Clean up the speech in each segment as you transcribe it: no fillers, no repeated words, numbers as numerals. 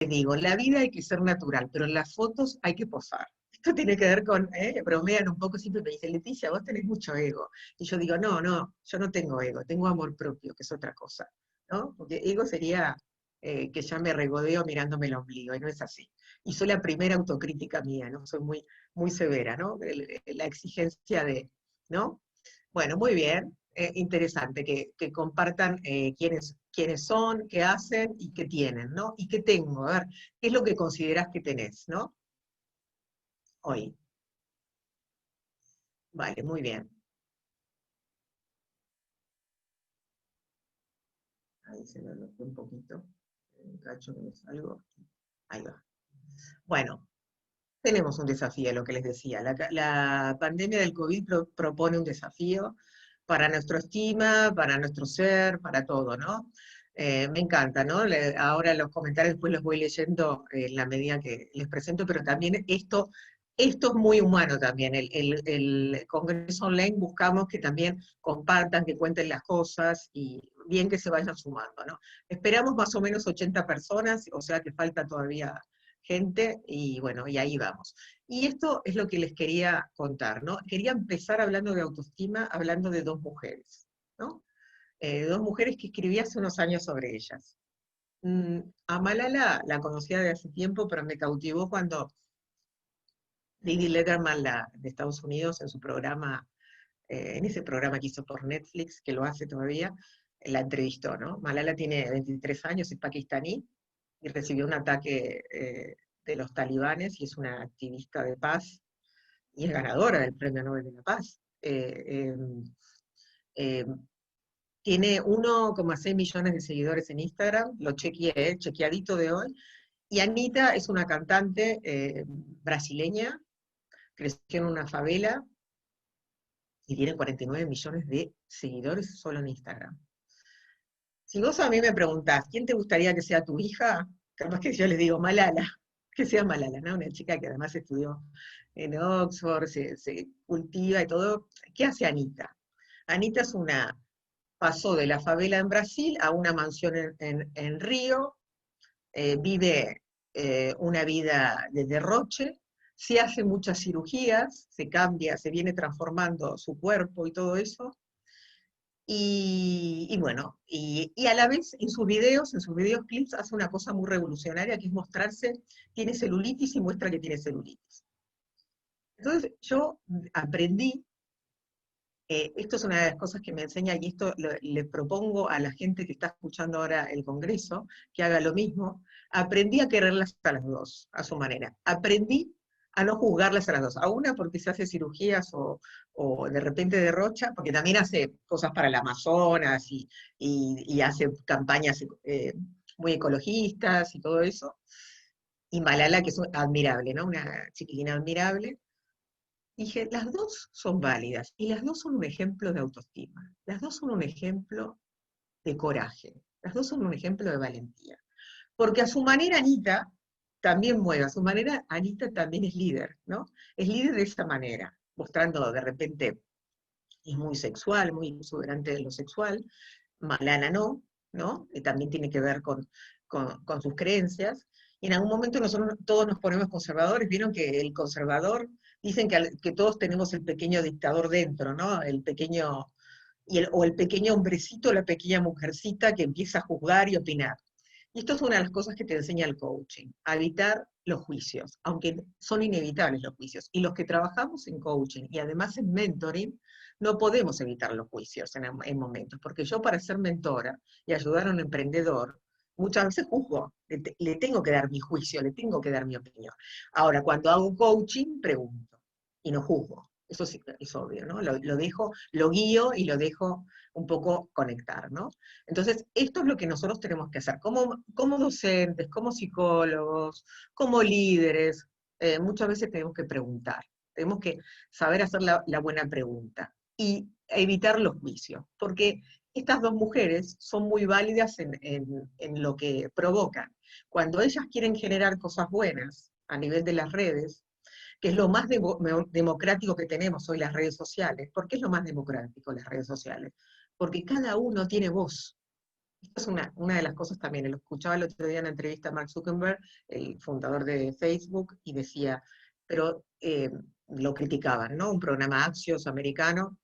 digo, en la vida hay que ser natural, pero en las fotos hay que posar. Esto tiene que ver con, bromean un poco, siempre me dicen, Leticia, vos tenés mucho ego. Y yo digo, no, no, yo no tengo ego, tengo amor propio, que es otra cosa, ¿no? Porque ego sería que ya me regodeo mirándome el ombligo, y no es así. Y soy la primera autocrítica mía, ¿no? Soy muy, muy severa, ¿no? La exigencia de, ¿no? Bueno, muy bien, interesante que compartan quiénes son, qué hacen y qué tienen, ¿no? Y qué tengo, a ver, qué es lo que considerás que tenés, ¿no? Hoy. Vale, muy bien. Ahí se me bloqueó un poquito. Un cacho que me salgo. Ahí va. Bueno, tenemos un desafío, lo que les decía. La pandemia del COVID propone un desafío para nuestra estima, para nuestro ser, para todo, ¿no? Me encanta, ¿no? Ahora los comentarios después los voy leyendo en la medida que les presento, pero también esto es muy humano también. El Congreso Online buscamos que también compartan, que cuenten las cosas y bien que se vayan sumando, ¿no? Esperamos más o menos 80 personas, o sea que falta todavía gente y bueno, y ahí vamos. Y esto es lo que les quería contar, ¿no? Quería empezar hablando de autoestima, hablando de dos mujeres, ¿no? Dos mujeres que escribí hace unos años sobre ellas. A Malala la conocía de hace tiempo, pero me cautivó cuando David Letterman de Estados Unidos, en su programa, en ese programa que hizo por Netflix, que lo hace todavía, la entrevistó, ¿no? Malala tiene 23 años, es pakistaní, y recibió un ataque de los talibanes, y es una activista de paz, y es ganadora del Premio Nobel de la Paz. Eh, tiene 1,6 millones de seguidores en Instagram, lo chequeé, chequeadito de hoy, y Anita es una cantante brasileña, creció en una favela, y tiene 49 millones de seguidores solo en Instagram. Si vos a mí me preguntás, ¿quién te gustaría que sea tu hija? Capaz que yo les digo Malala, que sea Malala, ¿no? Una chica que además estudió en Oxford, se cultiva y todo. ¿Qué hace Anita? Anita pasó de la favela en Brasil a una mansión en Río, vive una vida de derroche, se hace muchas cirugías, se cambia, se viene transformando su cuerpo y todo eso, y bueno, y a la vez en sus videos clips hace una cosa muy revolucionaria que es mostrarse, tiene celulitis y muestra que tiene celulitis. Entonces yo aprendí, esto es una de las cosas que me enseña y esto le propongo a la gente que está escuchando ahora el Congreso, que haga lo mismo, aprendí a quererlas a las dos, a su manera. Aprendí a no juzgarlas a las dos, a una porque se hace cirugías o de repente derrocha, porque también hace cosas para el Amazonas y hace campañas muy ecologistas y todo eso, y Malala, que es admirable, ¿no? Una chiquilina admirable. Dije, las dos son válidas y las dos son un ejemplo de autoestima, las dos son un ejemplo de coraje, las dos son un ejemplo de valentía. Porque a su manera Anita también mueve, a su manera Anita también es líder, ¿no? Es líder de esa manera, mostrando de repente, es muy sexual, muy exuberante de lo sexual, Malala no, ¿no? También tiene que ver con sus creencias. Y en algún momento nosotros todos nos ponemos conservadores, vieron que el conservador, dicen que todos tenemos el pequeño dictador dentro, ¿no? El pequeño, o el pequeño hombrecito, la pequeña mujercita que empieza a juzgar y opinar. Y esto es una de las cosas que te enseña el coaching, a evitar los juicios, aunque son inevitables los juicios. Y los que trabajamos en coaching y además en mentoring, no podemos evitar los juicios en momentos, porque yo para ser mentora y ayudar a un emprendedor, muchas veces juzgo, le tengo que dar mi juicio, le tengo que dar mi opinión. Ahora, cuando hago coaching, pregunto y no juzgo. Eso sí, es obvio, ¿no? Lo dejo, lo guío y lo dejo un poco conectar, ¿no? Entonces, esto es lo que nosotros tenemos que hacer, como docentes, como psicólogos, como líderes, muchas veces tenemos que preguntar, tenemos que saber hacer la buena pregunta y evitar los juicios, porque estas dos mujeres son muy válidas en lo que provocan. Cuando ellas quieren generar cosas buenas a nivel de las redes, que es lo más democrático que tenemos hoy las redes sociales. ¿Por qué es lo más democrático las redes sociales? Porque cada uno tiene voz. Esto es una de las cosas también, lo escuchaba el otro día en una entrevista a Mark Zuckerberg, el fundador de Facebook, y decía, pero lo criticaban, ¿no? Un programa Axios americano,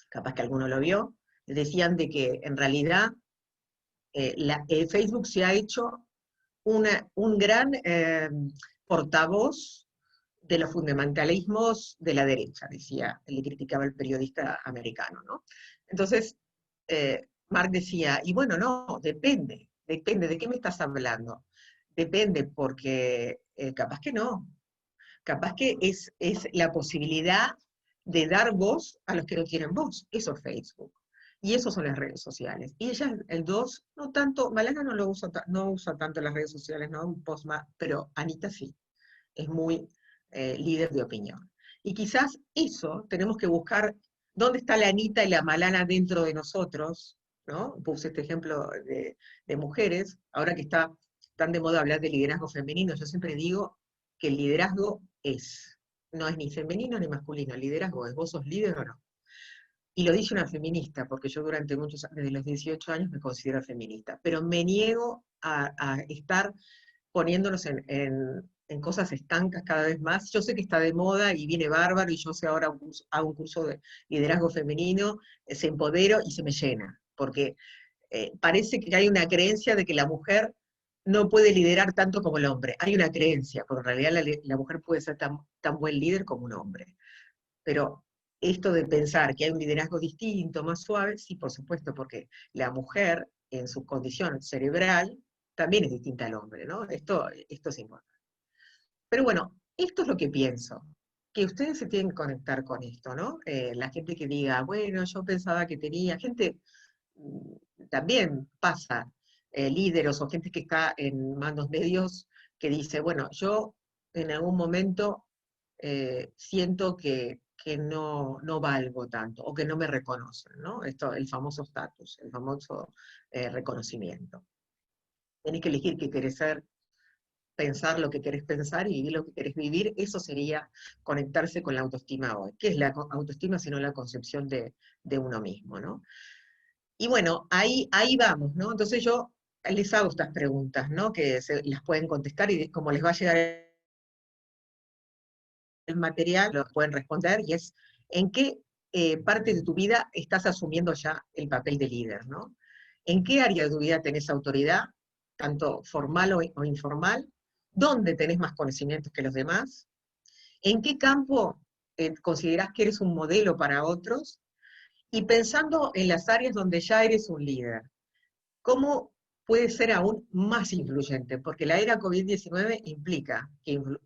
capaz que alguno lo vio, decían de que en realidad Facebook se ha hecho un gran portavoz de los fundamentalismos de la derecha, decía, le criticaba el periodista americano, ¿no? Entonces, Mark decía, y bueno, no, depende, ¿de qué me estás hablando? Depende, porque capaz que no, capaz que es la posibilidad de dar voz a los que no tienen voz, eso es Facebook. Y eso son las redes sociales. Y ella, el 2, no tanto, Malala no lo usa, no usa tanto las redes sociales, ¿no? Un post más, pero Anita sí, es muy líder de opinión. Y quizás eso tenemos que buscar dónde está la Anita y la Malala dentro de nosotros, ¿no? Puse este ejemplo de mujeres, ahora que está tan de moda hablar de liderazgo femenino, yo siempre digo que el liderazgo no es ni femenino ni masculino, el liderazgo es, ¿vos sos líder o no? Y lo dice una feminista, porque yo durante muchos años, desde los 18 años me considero feminista, pero me niego a estar poniéndonos en cosas estancas cada vez más. Yo sé que está de moda y viene bárbaro, y yo sé ahora hago un curso de liderazgo femenino, se empodero y se me llena, porque parece que hay una creencia de que la mujer no puede liderar tanto como el hombre. Hay una creencia, porque en realidad la mujer puede ser tan buen líder como un hombre. Pero esto de pensar que hay un liderazgo distinto, más suave, sí, por supuesto, porque la mujer en su condición cerebral también es distinta al hombre, ¿no? Esto es importante. Pero bueno, esto es lo que pienso, que ustedes se tienen que conectar con esto, ¿no? La gente que diga, bueno, yo pensaba que tenía, gente también pasa, líderes o gente que está en mandos medios que dice, bueno, yo en algún momento siento que no valgo tanto o que no me reconocen, ¿no? Esto, el famoso estatus, el famoso reconocimiento. Tenés que elegir qué querés ser, pensar lo que querés pensar y vivir lo que querés vivir. Eso sería conectarse con la autoestima hoy. ¿Qué es la autoestima sino la concepción de uno mismo, ¿no? Y bueno, ahí vamos, ¿no? Entonces yo les hago estas preguntas, ¿no? Que las pueden contestar y como les va a llegar el material, lo pueden responder, y es en qué parte de tu vida estás asumiendo ya el papel de líder, ¿no? ¿En qué área de tu vida tenés autoridad, tanto formal o informal? ¿Dónde tenés más conocimientos que los demás? ¿En qué campo considerás que eres un modelo para otros? Y pensando en las áreas donde ya eres un líder, ¿cómo puede ser aún más influyente? Porque la era COVID-19 implica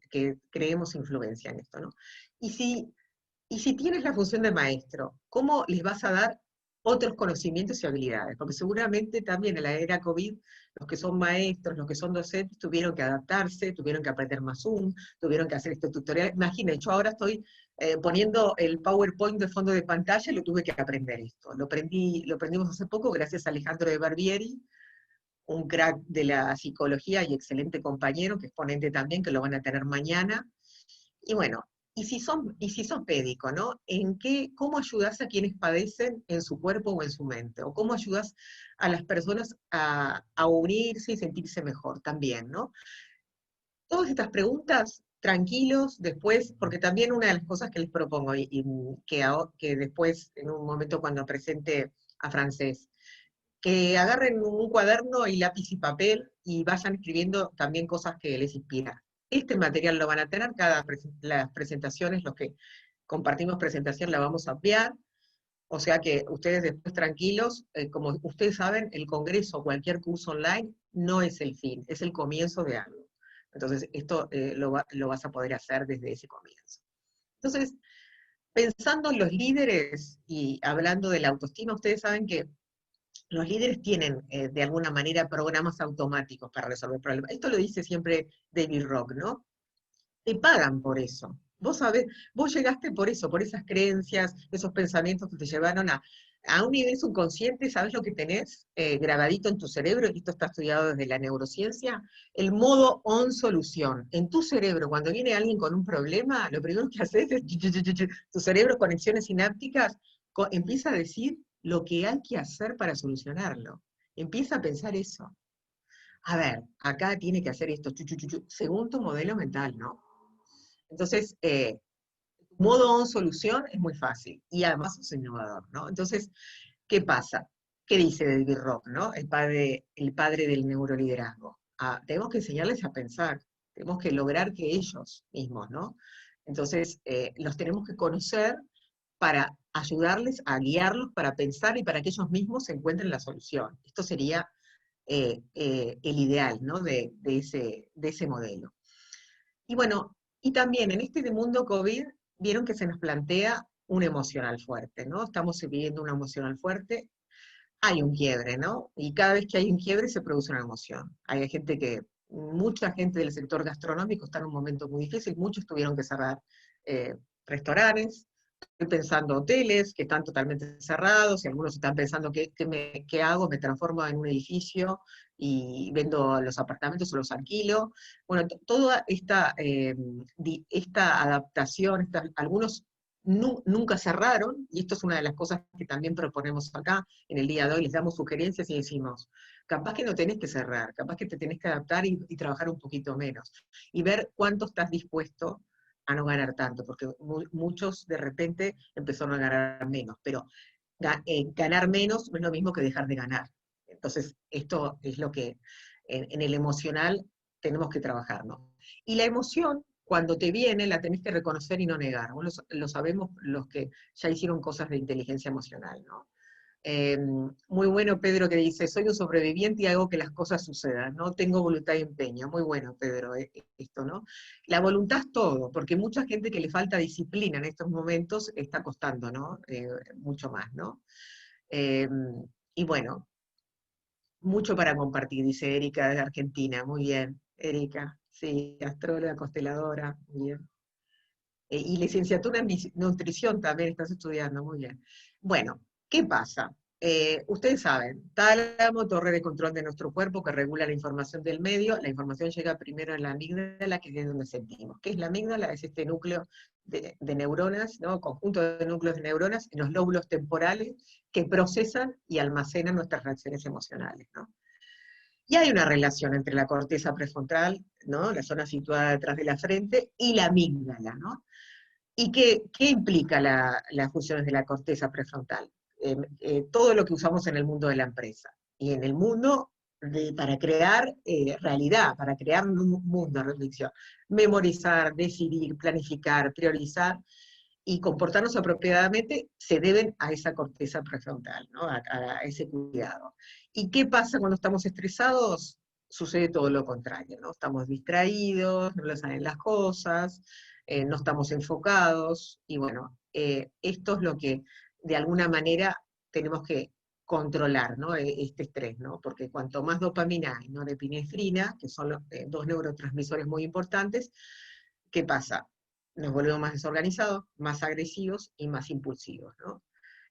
que creemos influencia en esto, ¿no? Y si tienes la función de maestro, ¿cómo les vas a dar otros conocimientos y habilidades? Porque seguramente también en la era COVID, los que son maestros, los que son docentes, tuvieron que adaptarse, tuvieron que aprender más Zoom, tuvieron que hacer este tutorial. Imaginen, yo ahora estoy poniendo el PowerPoint de fondo de pantalla y lo tuve que aprender esto. Lo aprendimos hace poco gracias a Alejandro de Barbieri, un crack de la psicología y excelente compañero, que es ponente también, que lo van a tener mañana. Y bueno, y si sos médico, ¿no? ¿Cómo ayudás a quienes padecen en su cuerpo o en su mente? ¿O cómo ayudás a las personas a unirse y sentirse mejor también, ¿no? Todas estas preguntas, tranquilos, después, porque también una de las cosas que les propongo, y que después, en un momento cuando presente a Francés, que agarren un cuaderno y lápiz y papel y vayan escribiendo también cosas que les inspiran. Este material lo van a tener, las presentaciones, los que compartimos presentación la vamos a ampliar, o sea que ustedes después tranquilos, como ustedes saben, el congreso o cualquier curso online no es el fin, es el comienzo de algo. Entonces, esto lo vas a poder hacer desde ese comienzo. Entonces, pensando en los líderes y hablando de la autoestima, ustedes saben que los líderes tienen, de alguna manera, programas automáticos para resolver problemas. Esto lo dice siempre David Rock, ¿no? Te pagan por eso. Vos sabés, vos llegaste por eso, por esas creencias, esos pensamientos que te llevaron a un nivel subconsciente. ¿Sabés lo que tenés grabadito en tu cerebro? Y esto está estudiado desde la neurociencia, el modo on solución. En tu cerebro, cuando viene alguien con un problema, lo primero que haces es, tu cerebro, conexiones sinápticas, empieza a decir lo que hay que hacer para solucionarlo. Empieza a pensar eso. A ver, acá tiene que hacer esto, chu, chu, chu, chu, según tu modelo mental, ¿no? Entonces, modo on solución es muy fácil, y además es innovador, ¿no? Entonces, ¿qué pasa? ¿Qué dice David Rock, ¿no? El padre del neuroliderazgo. Ah, tenemos que enseñarles a pensar, tenemos que lograr que ellos mismos, ¿no? Entonces, los tenemos que conocer para ayudarles a guiarlos para pensar y para que ellos mismos encuentren la solución. Esto sería el ideal, ¿no? De ese modelo. Y bueno, y también en este mundo COVID, vieron que se nos plantea un emocional fuerte, ¿no? Estamos viviendo un emocional fuerte, hay un quiebre, ¿no? Y cada vez que hay un quiebre se produce una emoción. Hay gente mucha gente del sector gastronómico está en un momento muy difícil, muchos tuvieron que cerrar eh, restaurantes, estoy pensando hoteles que están totalmente cerrados, y algunos están pensando qué hago, me transformo en un edificio y vendo los apartamentos o los alquilo. Bueno, toda esta adaptación, algunos nunca cerraron, y esto es una de las cosas que también proponemos acá en el día de hoy, les damos sugerencias y decimos, capaz que no tenés que cerrar, capaz que te tenés que adaptar y trabajar un poquito menos, y ver cuánto estás dispuesto a no ganar tanto, porque muchos de repente empezaron a ganar menos, pero ganar menos no es lo mismo que dejar de ganar. Entonces, esto es lo que en el emocional tenemos que trabajar, ¿no? Y la emoción, cuando te viene, la tenés que reconocer y no negar. Vos lo sabemos los que ya hicieron cosas de inteligencia emocional, ¿no? Muy bueno Pedro que dice, soy un sobreviviente y hago que las cosas sucedan, ¿no? Tengo voluntad y empeño. Muy bueno Pedro, esto, ¿no? La voluntad es todo, porque mucha gente que le falta disciplina en estos momentos está costando, ¿no? Mucho más, ¿no? Eh, y bueno, mucho para compartir, dice Erika de Argentina. Muy bien, Erika. Sí, astróloga, consteladora, muy bien. Y licenciatura en nutrición también estás estudiando, muy bien. Bueno, ¿qué pasa? Ustedes saben, tálamo, torre de control de nuestro cuerpo que regula la información del medio, la información llega primero a la amígdala, que es donde sentimos. ¿Qué es la amígdala? Es este núcleo de neuronas, ¿no? Conjunto de núcleos de neuronas en los lóbulos temporales que procesan y almacenan nuestras reacciones emocionales, ¿no? Y hay una relación entre la corteza prefrontal, ¿no? La zona situada detrás de la frente, y la amígdala, ¿no? ¿Y qué implica las funciones de la corteza prefrontal? Todo lo que usamos en el mundo de la empresa y en el mundo para crear realidad, para crear un mundo de reflexión. Memorizar, decidir, planificar, priorizar y comportarnos apropiadamente se deben a esa corteza prefrontal, ¿no? A ese cuidado. ¿Y qué pasa cuando estamos estresados? Sucede todo lo contrario, ¿no? Estamos distraídos, no le salen las cosas, no estamos enfocados, y bueno, esto es lo que de alguna manera tenemos que controlar, ¿no? Este estrés, ¿no? Porque cuanto más dopamina y norepinefrina, que son los dos neurotransmisores muy importantes, ¿qué pasa? Nos volvemos más desorganizados, más agresivos y más impulsivos, ¿no?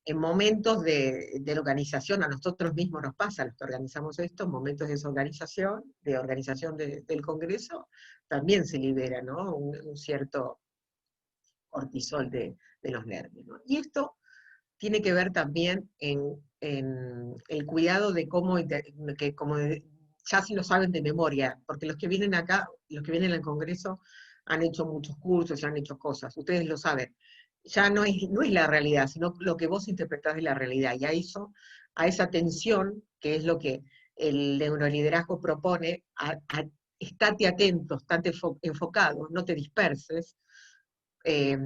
En momentos de organización, a nosotros mismos nos pasa, los que organizamos esto, momentos de desorganización, de organización del Congreso, también se libera, ¿no? Un cierto cortisol de los nervios, ¿no? Y esto tiene que ver también en el cuidado de cómo, que como ya se lo saben de memoria, porque los que vienen acá, los que vienen al Congreso, han hecho muchos cursos, ya han hecho cosas, ustedes lo saben. Ya no es la realidad, sino lo que vos interpretás de la realidad. Y a esa tensión, que es lo que el neuroliderazgo propone, estate atento, estate enfocado, no te disperses, eh,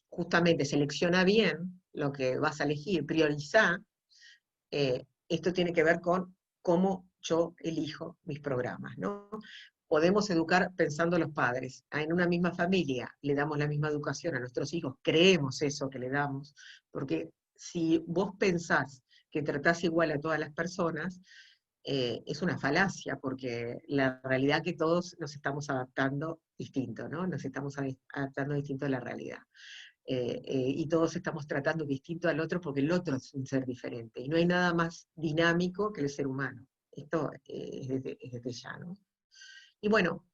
justamente selecciona bien lo que vas a elegir, prioriza. Esto tiene que ver con cómo yo elijo mis programas, ¿no? Podemos educar pensando los padres. En una misma familia le damos la misma educación a nuestros hijos, creemos eso que le damos, porque si vos pensás que tratás igual a todas las personas, es una falacia, porque la realidad que todos nos estamos adaptando distinto, ¿no? Nos estamos adaptando distinto a la realidad. Y todos estamos tratando distinto al otro porque el otro es un ser diferente. Y no hay nada más dinámico que el ser humano. Esto es desde ya, ¿no? Y bueno,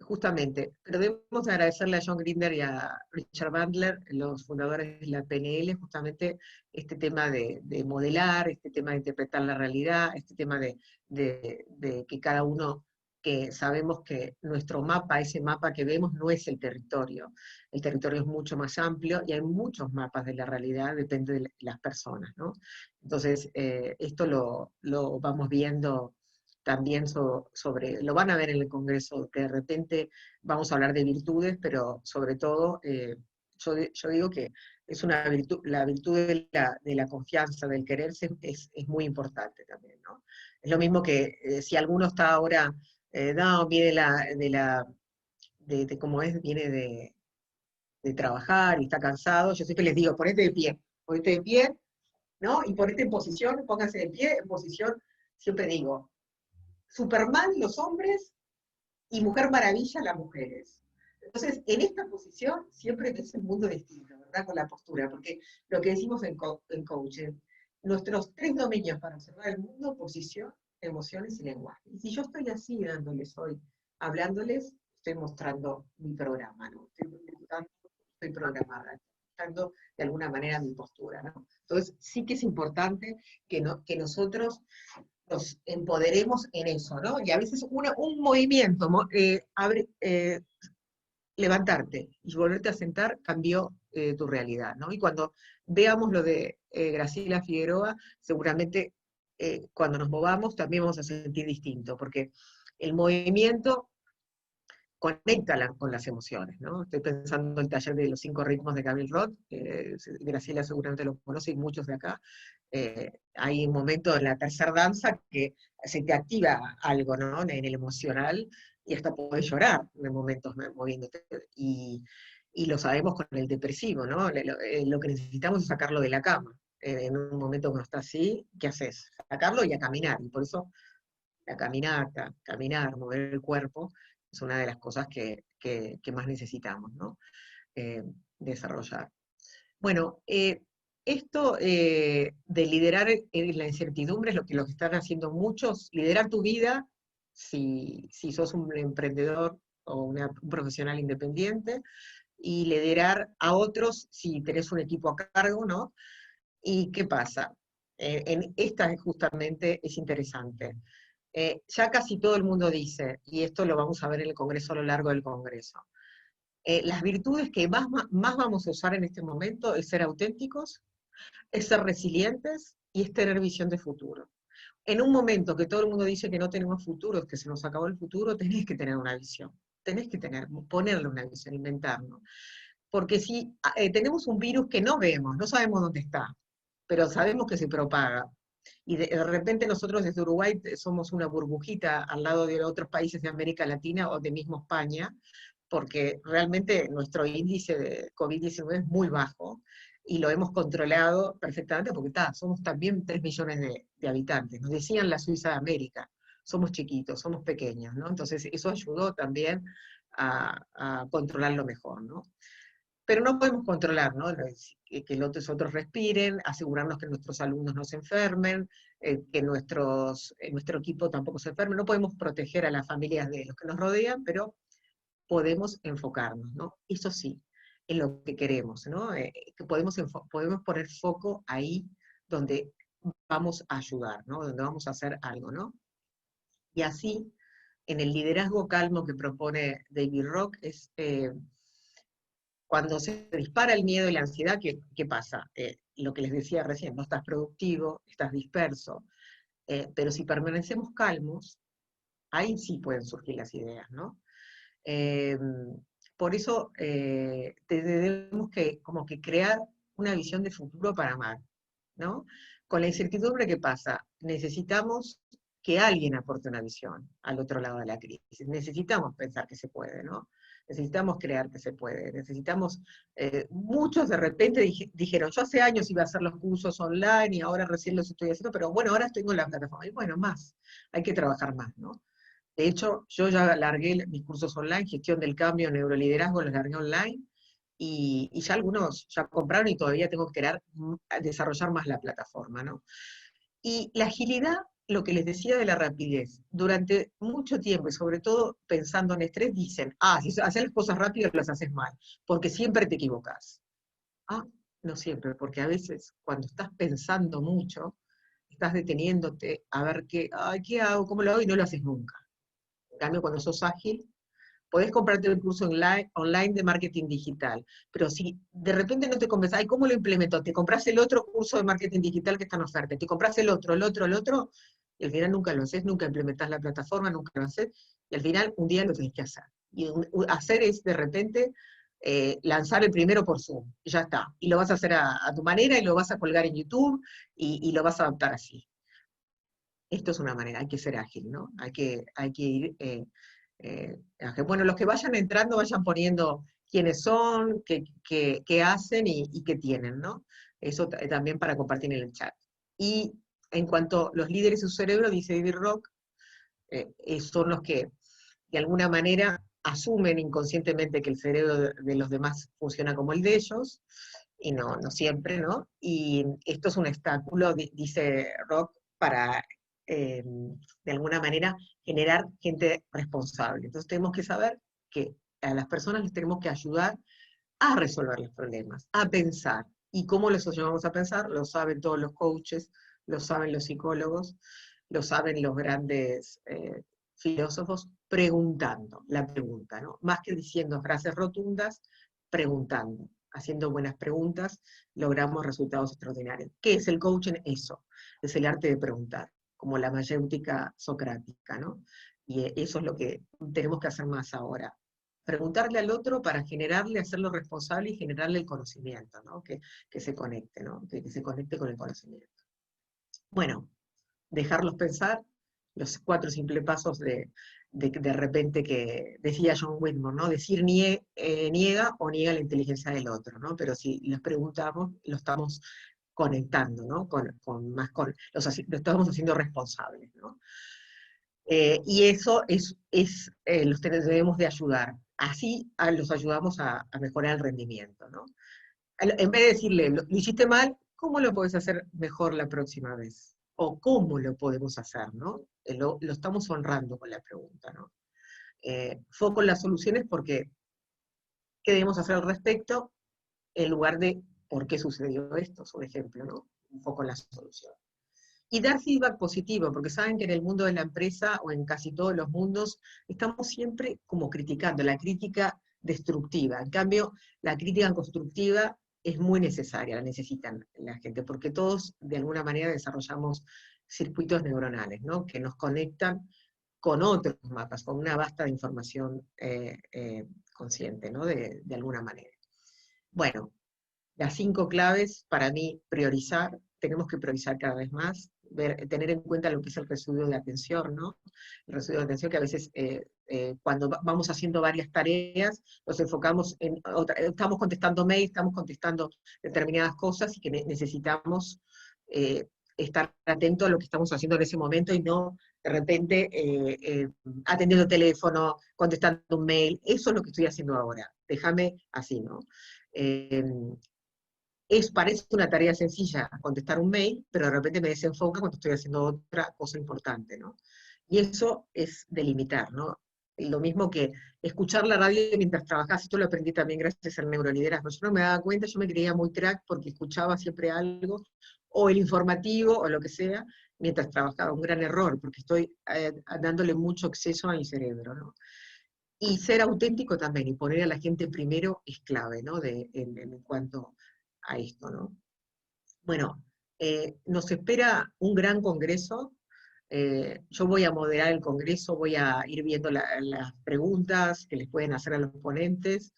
justamente, pero debemos agradecerle a John Grinder y a Richard Bandler, los fundadores de la PNL, justamente este tema de modelar, este tema de interpretar la realidad, este tema de que cada uno, que sabemos que nuestro mapa, ese mapa que vemos, no es el territorio es mucho más amplio y hay muchos mapas de la realidad, depende de las personas, ¿no? Entonces, esto lo vamos viendo también sobre, lo van a ver en el Congreso, que de repente vamos a hablar de virtudes, pero sobre todo, yo digo que es una virtud, la virtud de la confianza, del quererse, es muy importante también, ¿no? Es lo mismo que si alguno está ahora, no, viene de cómo es, viene de trabajar y está cansado, yo siempre les digo, ponete de pie, ¿no? Y ponete en posición, pónganse de pie, en posición, siempre digo, Superman los hombres y Mujer Maravilla las mujeres. Entonces, en esta posición siempre es un mundo distinto, ¿verdad? Con la postura, porque lo que decimos en coaching, nuestros 3 dominios para observar el mundo: posición, emociones y lenguaje. Y si yo estoy así dándoles hoy, hablándoles, estoy mostrando mi programa, ¿no? Estoy programada, estoy mostrando de alguna manera mi postura, ¿no? Entonces, sí que es importante que nosotros nos empoderemos en eso, ¿no? Y a veces un movimiento, levantarte y volverte a sentar cambió tu realidad, ¿no? Y cuando veamos lo de Graciela Figueroa, seguramente cuando nos movamos también vamos a sentir distinto, porque el movimiento conecta con las emociones, ¿no? Estoy pensando en el taller de los 5 ritmos de Gabriel Roth, Graciela seguramente lo conoce y muchos de acá. Hay un momento en la tercera danza que se te activa algo, ¿no? En el emocional, y hasta puedes llorar en momentos moviéndote. Y lo sabemos con el depresivo, ¿no? Lo que necesitamos es sacarlo de la cama. En un momento que uno está así, ¿qué haces? Sacarlo y a caminar. Y por eso la caminata, caminar, mover el cuerpo, es una de las cosas que más necesitamos, ¿no? Eh, desarrollar. Bueno, esto de liderar la incertidumbre es lo que están haciendo muchos, liderar tu vida si sos un emprendedor o un profesional independiente, y liderar a otros si tenés un equipo a cargo, ¿no? ¿Y qué pasa? En esta justamente es interesante. Ya casi todo el mundo dice, y esto lo vamos a ver en el Congreso a lo largo del Congreso, las virtudes que más vamos a usar en este momento es ser auténticos, es ser resilientes y es tener visión de futuro. En un momento que todo el mundo dice que no tenemos futuro, que se nos acabó el futuro, tenés que tener una visión. Tenés que ponerle una visión, inventarlo. Porque si tenemos un virus que no vemos, no sabemos dónde está, pero sabemos que se propaga, y de repente nosotros desde Uruguay somos una burbujita al lado de otros países de América Latina o de mismo España, porque realmente nuestro índice de COVID-19 es muy bajo, y lo hemos controlado perfectamente porque somos también 3 millones de habitantes. Nos decían la Suiza de América, somos chiquitos, somos pequeños, ¿no? Entonces eso ayudó también a controlarlo mejor, ¿no? Pero no podemos controlar, ¿no? Que los otros respiren, asegurarnos que nuestros alumnos no se enfermen, que nuestro equipo tampoco se enferme. No podemos proteger a las familias de los que nos rodean, pero podemos enfocarnos, ¿no? Eso sí, en lo que queremos, ¿no? Que podemos poner foco ahí donde vamos a ayudar, ¿no? Donde vamos a hacer algo, ¿no? Y así, en el liderazgo calmo que propone David Rock, es cuando se dispara el miedo y la ansiedad, ¿qué pasa? Lo que les decía recién, no estás productivo, estás disperso, pero si permanecemos calmos, ahí sí pueden surgir las ideas, ¿no? Eh, por eso tenemos que como que crear una visión de futuro para amar, ¿no? Con la incertidumbre, ¿qué pasa? Necesitamos que alguien aporte una visión al otro lado de la crisis. Necesitamos pensar que se puede, ¿no? Necesitamos crear que se puede. Necesitamos, muchos de repente dijeron, yo hace años iba a hacer los cursos online y ahora recién los estoy haciendo, pero bueno, ahora estoy con la plataforma. Y bueno, más, hay que trabajar más, ¿no? De hecho, yo ya largué mis cursos online, gestión del cambio, neuroliderazgo, los largué online, y ya algunos ya compraron y todavía tengo que desarrollar más la plataforma, ¿no? Y la agilidad lo que les decía de la rapidez, durante mucho tiempo, y sobre todo pensando en estrés, dicen, si haces las cosas rápido las haces mal, porque siempre te equivocas. No siempre, porque a veces cuando estás pensando mucho, estás deteniéndote a ver qué hago, cómo lo hago, y no lo haces nunca. En cambio, cuando sos ágil, podés comprarte un curso online de marketing digital, pero si de repente no te convences, ¿cómo lo implemento? Te compras el otro curso de marketing digital que está en oferta, te compras el otro, y al final nunca lo haces, nunca implementás la plataforma, nunca lo haces, y al final un día lo tenés que hacer. Y hacer es de repente lanzar el primero por Zoom, y ya está. Y lo vas a hacer a tu manera, y lo vas a colgar en YouTube, y lo vas a adaptar así. Esto es una manera, hay que ser ágil, ¿no? Hay que ir... bueno, los que vayan entrando vayan poniendo quiénes son, qué hacen y qué tienen, ¿no? Eso también para compartir en el chat. Y en cuanto a los líderes de su cerebro, dice David Rock, son los que de alguna manera asumen inconscientemente que el cerebro de los demás funciona como el de ellos, y no siempre, ¿no? Y esto es un obstáculo, dice Rock, para, de alguna manera, generar gente responsable. Entonces tenemos que saber que a las personas les tenemos que ayudar a resolver los problemas, a pensar. ¿Y cómo los ayudamos a pensar? Lo saben todos los coaches, lo saben los psicólogos, lo saben los grandes filósofos, preguntando, la pregunta, ¿no? Más que diciendo frases rotundas, preguntando. Haciendo buenas preguntas, logramos resultados extraordinarios. ¿Qué es el coaching? Eso, es el arte de preguntar, como la mayéutica socrática, ¿no? Y eso es lo que tenemos que hacer más ahora. Preguntarle al otro para generarle, hacerlo responsable y generarle el conocimiento, ¿no? Que se conecte, ¿no? Que se conecte con el conocimiento. Bueno, dejarlos pensar, los 4 simples pasos de repente que decía John Whitmore, ¿no? Decir niega o niega la inteligencia del otro, ¿no? Pero si los preguntamos, lo estamos conectando, ¿no? Lo estamos haciendo responsables, ¿no? Y eso los debemos de ayudar. Así los ayudamos a mejorar el rendimiento, ¿no? En vez de decirle, lo hiciste mal, ¿cómo lo podés hacer mejor la próxima vez? O cómo lo podemos hacer, ¿no? Lo estamos honrando con la pregunta, ¿no? Foco en las soluciones porque qué debemos hacer al respecto en lugar de por qué sucedió esto, por ejemplo, ¿no? Un foco en la solución. Y dar feedback positivo, porque saben que en el mundo de la empresa o en casi todos los mundos estamos siempre como criticando, la crítica destructiva. En cambio, la crítica constructiva es muy necesaria, la necesitan la gente, porque todos de alguna manera desarrollamos circuitos neuronales, ¿no? Que nos conectan con otros mapas, con una vasta de información consciente, ¿no? De alguna manera. Bueno, las 5 claves, para mí, priorizar, tenemos que priorizar cada vez más, tener en cuenta lo que es el residuo de atención, ¿no? El residuo de atención que a veces cuando vamos haciendo varias tareas, nos enfocamos en estamos contestando mails, estamos contestando determinadas cosas y que necesitamos estar atentos a lo que estamos haciendo en ese momento y no de repente atendiendo teléfono, contestando un mail. Eso es lo que estoy haciendo ahora. Déjame así, ¿no? Parece una tarea sencilla contestar un mail, pero de repente me desenfoca cuando estoy haciendo otra cosa importante, ¿no? Y eso es delimitar, ¿no? Y lo mismo que escuchar la radio mientras trabajás, esto lo aprendí también gracias al neuroliderazgo. Yo no me daba cuenta, yo me creía muy crack porque escuchaba siempre algo, o el informativo, o lo que sea, mientras trabajaba. Un gran error, porque estoy dándole mucho acceso a mi cerebro, ¿no? Y ser auténtico también, y poner a la gente primero es clave, ¿no? En cuanto a esto, ¿no? Bueno, nos espera un gran congreso. Yo voy a moderar el congreso, voy a ir viendo las preguntas que les pueden hacer a los ponentes,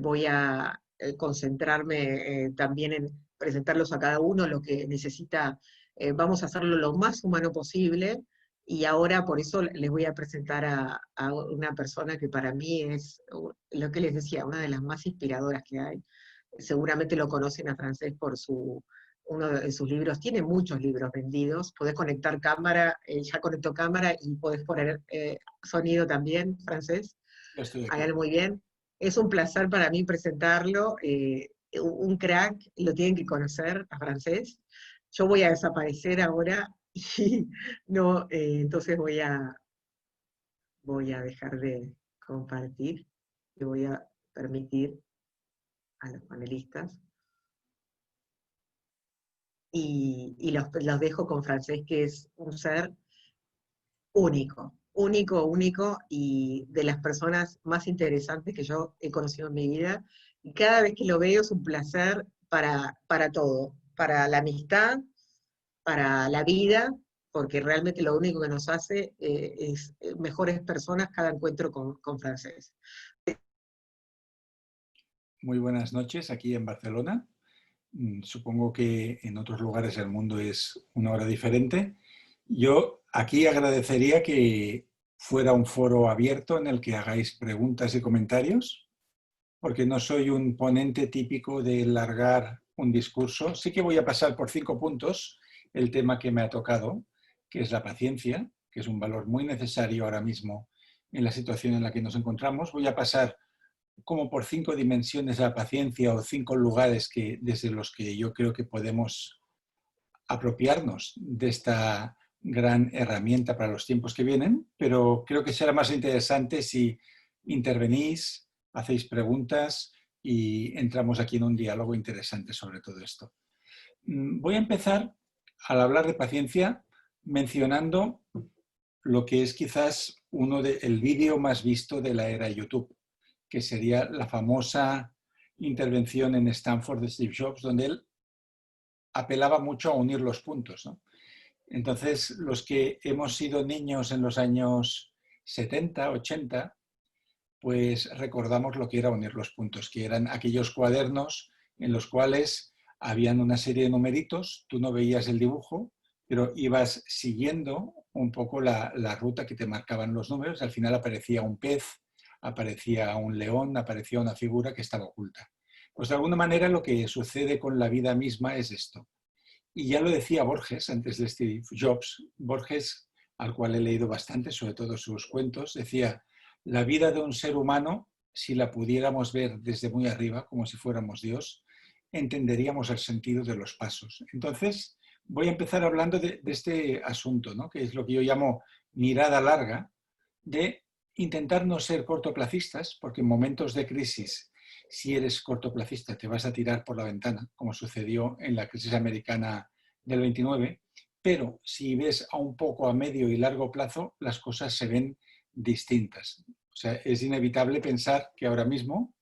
voy a concentrarme también en presentarlos a cada uno lo que necesita. Vamos a hacerlo lo más humano posible, y ahora por eso les voy a presentar a una persona que para mí es, lo que les decía, una de las más inspiradoras que hay. Seguramente lo conocen a Francés por uno de sus libros, tiene muchos libros vendidos, podés conectar cámara, ya conectó cámara y podés poner sonido también, Francés, Estoy aquí. háganlo muy bien. Es un placer para mí presentarlo, un crack, lo tienen que conocer a Francés. Yo voy a desaparecer ahora, Y no, entonces voy a dejar de compartir y voy a permitir a los panelistas y los dejo con Francés, que es un ser único, único, único y de las personas más interesantes que yo he conocido en mi vida. Y cada vez que lo veo es un placer para todo, para la amistad, para la vida, porque realmente lo único que nos hace es mejores personas cada encuentro con Francés. Muy buenas noches aquí en Barcelona. Supongo que en otros lugares del mundo es una hora diferente. Yo aquí agradecería que fuera un foro abierto en el que hagáis preguntas y comentarios, porque no soy un ponente típico de largar un discurso. Sí que voy a pasar por 5 puntos el tema que me ha tocado, que es la paciencia, que es un valor muy necesario ahora mismo en la situación en la que nos encontramos. Voy a pasar como por 5 dimensiones de la paciencia o 5 lugares desde los que yo creo que podemos apropiarnos de esta gran herramienta para los tiempos que vienen, pero creo que será más interesante si intervenís, hacéis preguntas y entramos aquí en un diálogo interesante sobre todo esto. Voy a empezar al hablar de paciencia mencionando lo que es quizás el vídeo más visto de la era YouTube, que sería la famosa intervención en Stanford de Steve Jobs, donde él apelaba mucho a unir los puntos, ¿no? Entonces, los que hemos sido niños en los años 70, 80, pues recordamos lo que era unir los puntos, que eran aquellos cuadernos en los cuales habían una serie de numeritos, tú no veías el dibujo, pero ibas siguiendo un poco la ruta que te marcaban los números. Al final aparecía un pez, aparecía un león, aparecía una figura que estaba oculta. Pues de alguna manera lo que sucede con la vida misma es esto. Y ya lo decía Borges antes de Steve Jobs. Borges, al cual he leído bastante, sobre todo sus cuentos, decía: la vida de un ser humano, si la pudiéramos ver desde muy arriba, como si fuéramos Dios, entenderíamos el sentido de los pasos. Entonces, voy a empezar hablando de este asunto, ¿no? Que es lo que yo llamo mirada larga, de intentar no ser cortoplacistas, porque en momentos de crisis, si eres cortoplacista, te vas a tirar por la ventana, como sucedió en la crisis americana del 29, pero si ves a un poco a medio y largo plazo, las cosas se ven distintas. O sea, es inevitable pensar que ahora mismo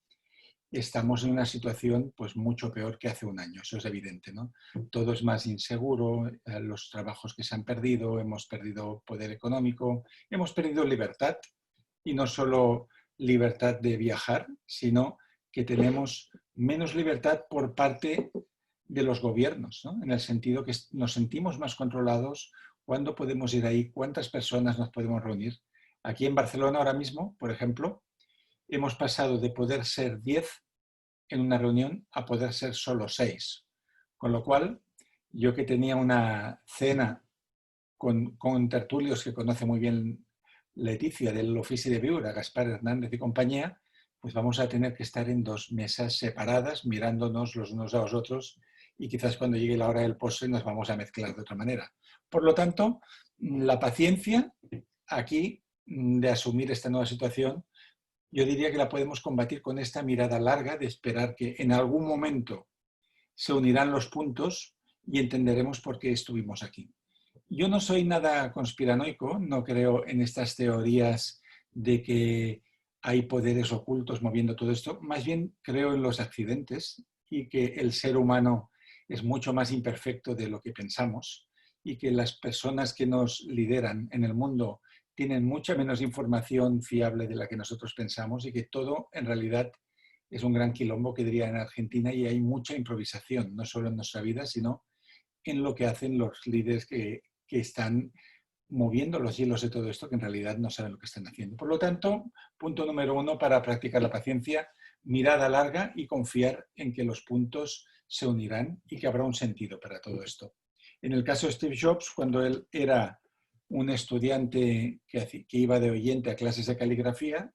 estamos en una situación pues mucho peor que hace un año, eso es evidente, ¿no? Todo es más inseguro, los trabajos que se han perdido, hemos perdido poder económico, hemos perdido libertad, y no solo libertad de viajar, sino que tenemos menos libertad por parte de los gobiernos, ¿no? En el sentido que nos sentimos más controlados, cuándo podemos ir ahí, cuántas personas nos podemos reunir. Aquí en Barcelona ahora mismo, por ejemplo, hemos pasado de poder ser 10 en una reunión a poder ser solo 6. Con lo cual, yo que tenía una cena con tertulios que conoce muy bien Leticia del Ofici de Viure, Gaspar Hernández y compañía, pues vamos a tener que estar en 2 mesas separadas, mirándonos los unos a los otros, y quizás cuando llegue la hora del postre nos vamos a mezclar de otra manera. Por lo tanto, la paciencia aquí de asumir esta nueva situación, yo diría que la podemos combatir con esta mirada larga de esperar que en algún momento se unirán los puntos y entenderemos por qué estuvimos aquí. Yo no soy nada conspiranoico, no creo en estas teorías de que hay poderes ocultos moviendo todo esto, más bien creo en los accidentes y que el ser humano es mucho más imperfecto de lo que pensamos y que las personas que nos lideran en el mundo tienen mucha menos información fiable de la que nosotros pensamos y que todo en realidad es un gran quilombo, que diría en Argentina, y hay mucha improvisación, no solo en nuestra vida, sino en lo que hacen los líderes que están moviendo los hilos de todo esto, que en realidad no saben lo que están haciendo. Por lo tanto, punto número 1 para practicar la paciencia: mirada larga y confiar en que los puntos se unirán y que habrá un sentido para todo esto. En el caso de Steve Jobs, cuando él era un estudiante que iba de oyente a clases de caligrafía,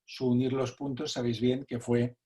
su unir los puntos, sabéis bien que fue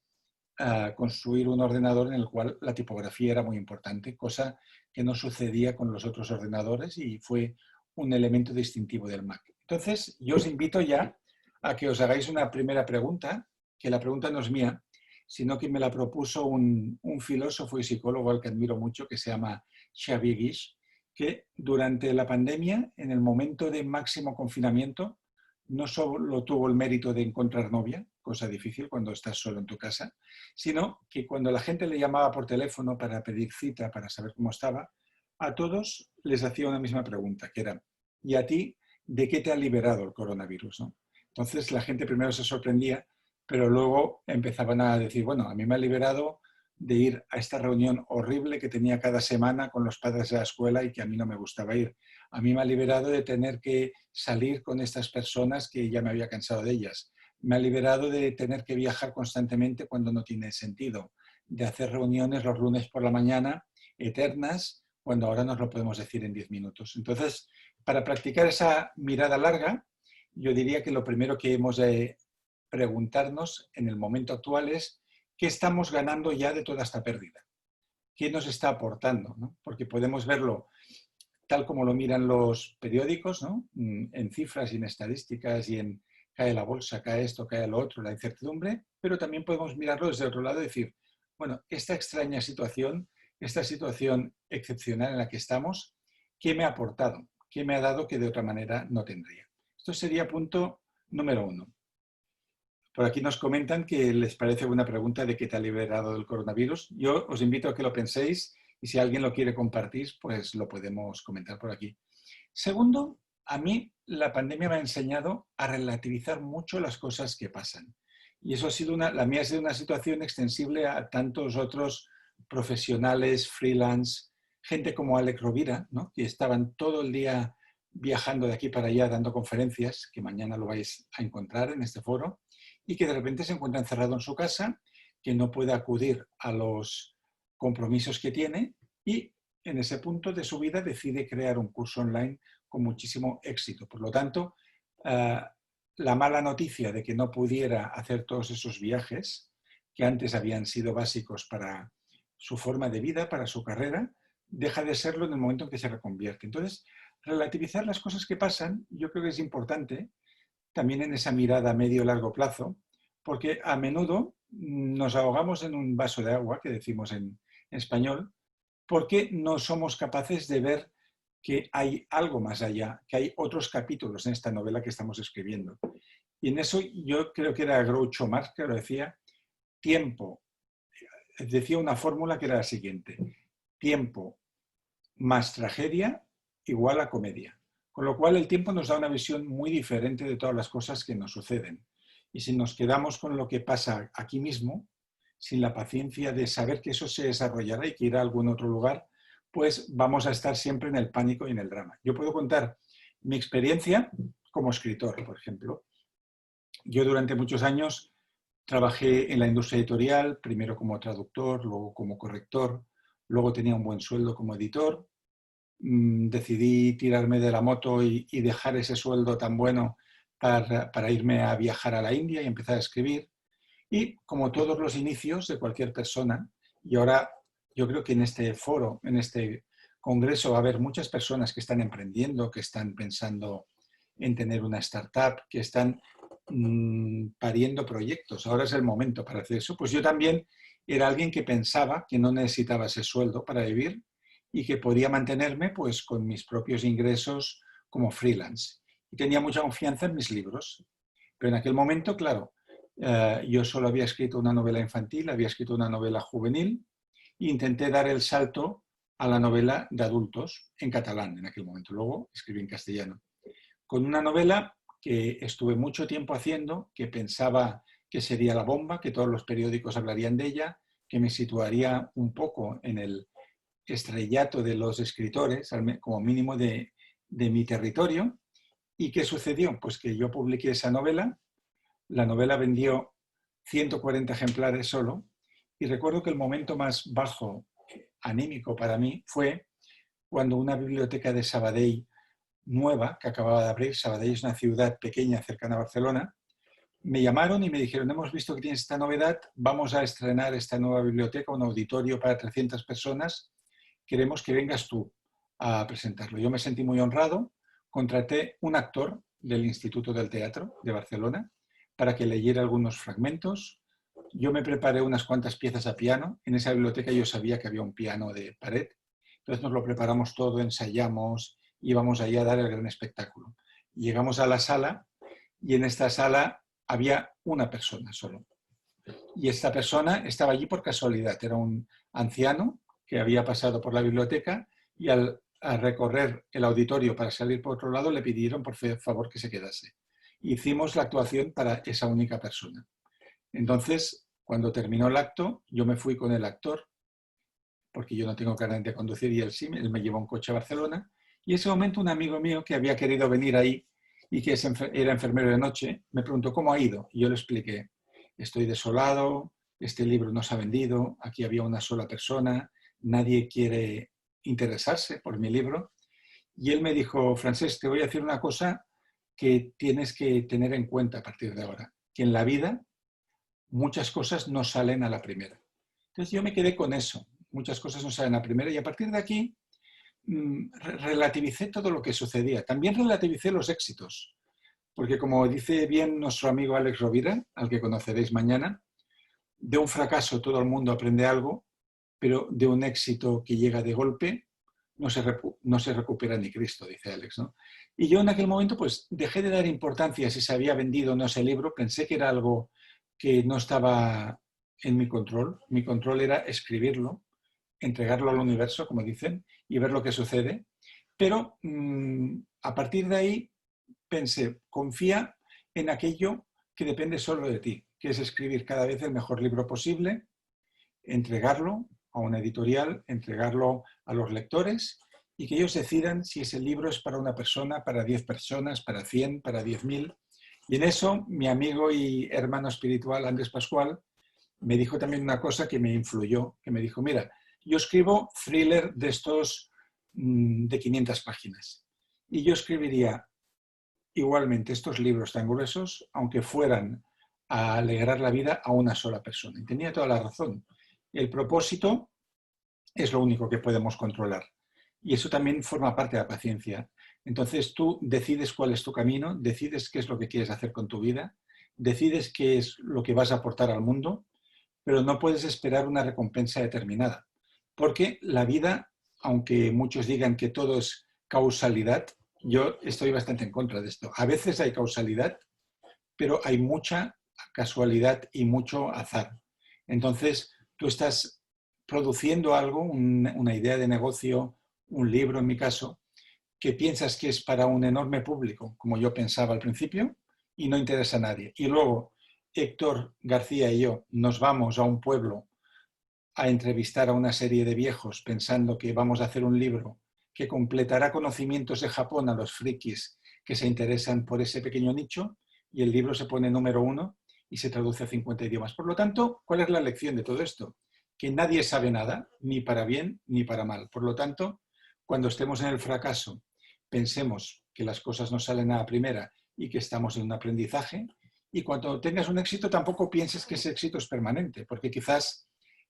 construir un ordenador en el cual la tipografía era muy importante, cosa que no sucedía con los otros ordenadores y fue un elemento distintivo del Mac. Entonces, yo os invito ya a que os hagáis una primera pregunta, que la pregunta no es mía, sino que me la propuso un filósofo y psicólogo al que admiro mucho, que se llama Xavier Guix, que durante la pandemia, en el momento de máximo confinamiento, no solo tuvo el mérito de encontrar novia, cosa difícil cuando estás solo en tu casa, sino que cuando la gente le llamaba por teléfono para pedir cita, para saber cómo estaba, a todos les hacía una misma pregunta, que era, ¿y a ti de qué te ha liberado el coronavirus? ¿No? Entonces la gente primero se sorprendía, pero luego empezaban a decir, bueno, a mí me ha liberado de ir a esta reunión horrible que tenía cada semana con los padres de la escuela y que a mí no me gustaba ir. A mí me ha liberado de tener que salir con estas personas que ya me había cansado de ellas. Me ha liberado de tener que viajar constantemente cuando no tiene sentido, de hacer reuniones los lunes por la mañana eternas, cuando ahora nos lo podemos decir en 10 minutos. Entonces, para practicar esa mirada larga, yo diría que lo primero que hemos de preguntarnos en el momento actual es ¿qué estamos ganando ya de toda esta pérdida? ¿Qué nos está aportando? ¿No? Porque podemos verlo tal como lo miran los periódicos, ¿no? En cifras y en estadísticas y en cae la bolsa, cae esto, cae lo otro, la incertidumbre, pero también podemos mirarlo desde otro lado y decir, bueno, esta extraña situación, esta situación excepcional en la que estamos, ¿qué me ha aportado? ¿Qué me ha dado que de otra manera no tendría? Esto sería punto número 1. Por aquí nos comentan que les parece una pregunta de qué te ha liberado del coronavirus. Yo os invito a que lo penséis y si alguien lo quiere compartir, pues lo podemos comentar por aquí. Segundo, a mí la pandemia me ha enseñado a relativizar mucho las cosas que pasan. Y eso ha sido la mía ha sido una situación extensible a tantos otros profesionales, freelance, gente como Alex Rovira, ¿no? Que estaban todo el día viajando de aquí para allá dando conferencias, que mañana lo vais a encontrar en este foro, y que de repente se encuentra encerrado en su casa, que no puede acudir a los compromisos que tiene y en ese punto de su vida decide crear un curso online con muchísimo éxito. Por lo tanto, la mala noticia de que no pudiera hacer todos esos viajes que antes habían sido básicos para su forma de vida, para su carrera, deja de serlo en el momento en que se reconvierte. Entonces, relativizar las cosas que pasan, yo creo que es importante, también en esa mirada a medio y largo plazo, porque a menudo nos ahogamos en un vaso de agua, que decimos en español, porque no somos capaces de ver que hay algo más allá, que hay otros capítulos en esta novela que estamos escribiendo. Y en eso yo creo que era Groucho Marx que lo decía, tiempo, decía una fórmula que era la siguiente, tiempo más tragedia igual a comedia. Con lo cual el tiempo nos da una visión muy diferente de todas las cosas que nos suceden. Y si nos quedamos con lo que pasa aquí mismo, sin la paciencia de saber que eso se desarrollará y que irá a algún otro lugar, pues vamos a estar siempre en el pánico y en el drama. Yo puedo contar mi experiencia como escritor, por ejemplo. Yo durante muchos años trabajé en la industria editorial, primero como traductor, luego como corrector, luego tenía un buen sueldo como editor. Decidí tirarme de la moto y dejar ese sueldo tan bueno para irme a viajar a la India y empezar a escribir. Y como todos los inicios de cualquier persona, y ahora yo creo que en este foro, en este congreso, va a haber muchas personas que están emprendiendo, que están pensando en tener una startup, que están pariendo proyectos. Ahora es el momento para hacer eso. Pues yo también era alguien que pensaba que no necesitaba ese sueldo para vivir y que podía mantenerme pues con mis propios ingresos como freelance. Y tenía mucha confianza en mis libros. Pero en aquel momento, claro, yo solo había escrito una novela infantil, había escrito una novela juvenil e intenté dar el salto a la novela de adultos en catalán en aquel momento. Luego escribí en castellano. Con una novela que estuve mucho tiempo haciendo, que pensaba que sería la bomba, que todos los periódicos hablarían de ella, que me situaría un poco en el estrellato de los escritores, como mínimo de mi territorio. ¿Y qué sucedió? Pues que yo publiqué esa novela, la novela vendió 140 ejemplares solo, y recuerdo que el momento más bajo anímico para mí fue cuando una biblioteca de Sabadell nueva, que acababa de abrir, Sabadell es una ciudad pequeña cercana a Barcelona, me llamaron y me dijeron, hemos visto que tienes esta novedad, vamos a estrenar esta nueva biblioteca, un auditorio para 300 personas, queremos que vengas tú a presentarlo. Yo me sentí muy honrado, contraté un actor del Instituto del Teatro de Barcelona para que leyera algunos fragmentos. Yo me preparé unas cuantas piezas a piano. En esa biblioteca yo sabía que había un piano de pared. Entonces nos lo preparamos todo, ensayamos, íbamos allí a dar el gran espectáculo. Llegamos a la sala y en esta sala había una persona solo. Y esta persona estaba allí por casualidad. Era un anciano que había pasado por la biblioteca y al recorrer el auditorio para salir por otro lado le pidieron por favor que se quedase. Hicimos la actuación para esa única persona. Entonces, cuando terminó el acto, yo me fui con el actor, porque yo no tengo carnet de conducir y él sí, él me llevó un coche a Barcelona, y en ese momento un amigo mío que había querido venir ahí y que era enfermero de noche, me preguntó cómo ha ido, y yo le expliqué, estoy desolado, este libro no se ha vendido, aquí había una sola persona, nadie quiere interesarse por mi libro, y él me dijo, Francesc, te voy a decir una cosa que tienes que tener en cuenta a partir de ahora, que en la vida muchas cosas no salen a la primera. Entonces yo me quedé con eso, muchas cosas no salen a la primera y a partir de aquí relativicé todo lo que sucedía. También relativicé los éxitos, porque como dice bien nuestro amigo Alex Rovira, al que conoceréis mañana, de un fracaso todo el mundo aprende algo, pero de un éxito que llega de golpe no se recupera ni Cristo, dice Alex, ¿no? Y yo en aquel momento pues dejé de dar importancia a si se había vendido o no ese libro, pensé que era algo que no estaba en mi control. Mi control era escribirlo, entregarlo al universo, como dicen, y ver lo que sucede. Pero a partir de ahí pensé, confía en aquello que depende solo de ti, que es escribir cada vez el mejor libro posible, entregarlo a una editorial, entregarlo a los lectores y que ellos decidan si ese libro es para una persona, para 10 personas, para 100, para 10.000. Y en eso mi amigo y hermano espiritual, Andrés Pascual, me dijo también una cosa que me influyó, que me dijo, mira, yo escribo thriller de estos de 500 páginas y yo escribiría igualmente estos libros tan gruesos, aunque fueran a alegrar la vida a una sola persona. Y tenía toda la razón. El propósito es lo único que podemos controlar. Y eso también forma parte de la paciencia. Entonces tú decides cuál es tu camino, decides qué es lo que quieres hacer con tu vida, decides qué es lo que vas a aportar al mundo, pero no puedes esperar una recompensa determinada. Porque la vida, aunque muchos digan que todo es causalidad, yo estoy bastante en contra de esto. A veces hay causalidad, pero hay mucha casualidad y mucho azar. Entonces, tú estás produciendo algo, una idea de negocio, un libro en mi caso, que piensas que es para un enorme público, como yo pensaba al principio, y no interesa a nadie. Y luego Héctor García y yo nos vamos a un pueblo a entrevistar a una serie de viejos pensando que vamos a hacer un libro que completará conocimientos de Japón a los frikis que se interesan por ese pequeño nicho, y el libro se pone número 1 y se traduce a 50 idiomas. Por lo tanto, ¿cuál es la lección de todo esto? Que nadie sabe nada, ni para bien ni para mal. Por lo tanto, cuando estemos en el fracaso, pensemos que las cosas no salen a la primera y que estamos en un aprendizaje, y cuando tengas un éxito tampoco pienses que ese éxito es permanente, porque quizás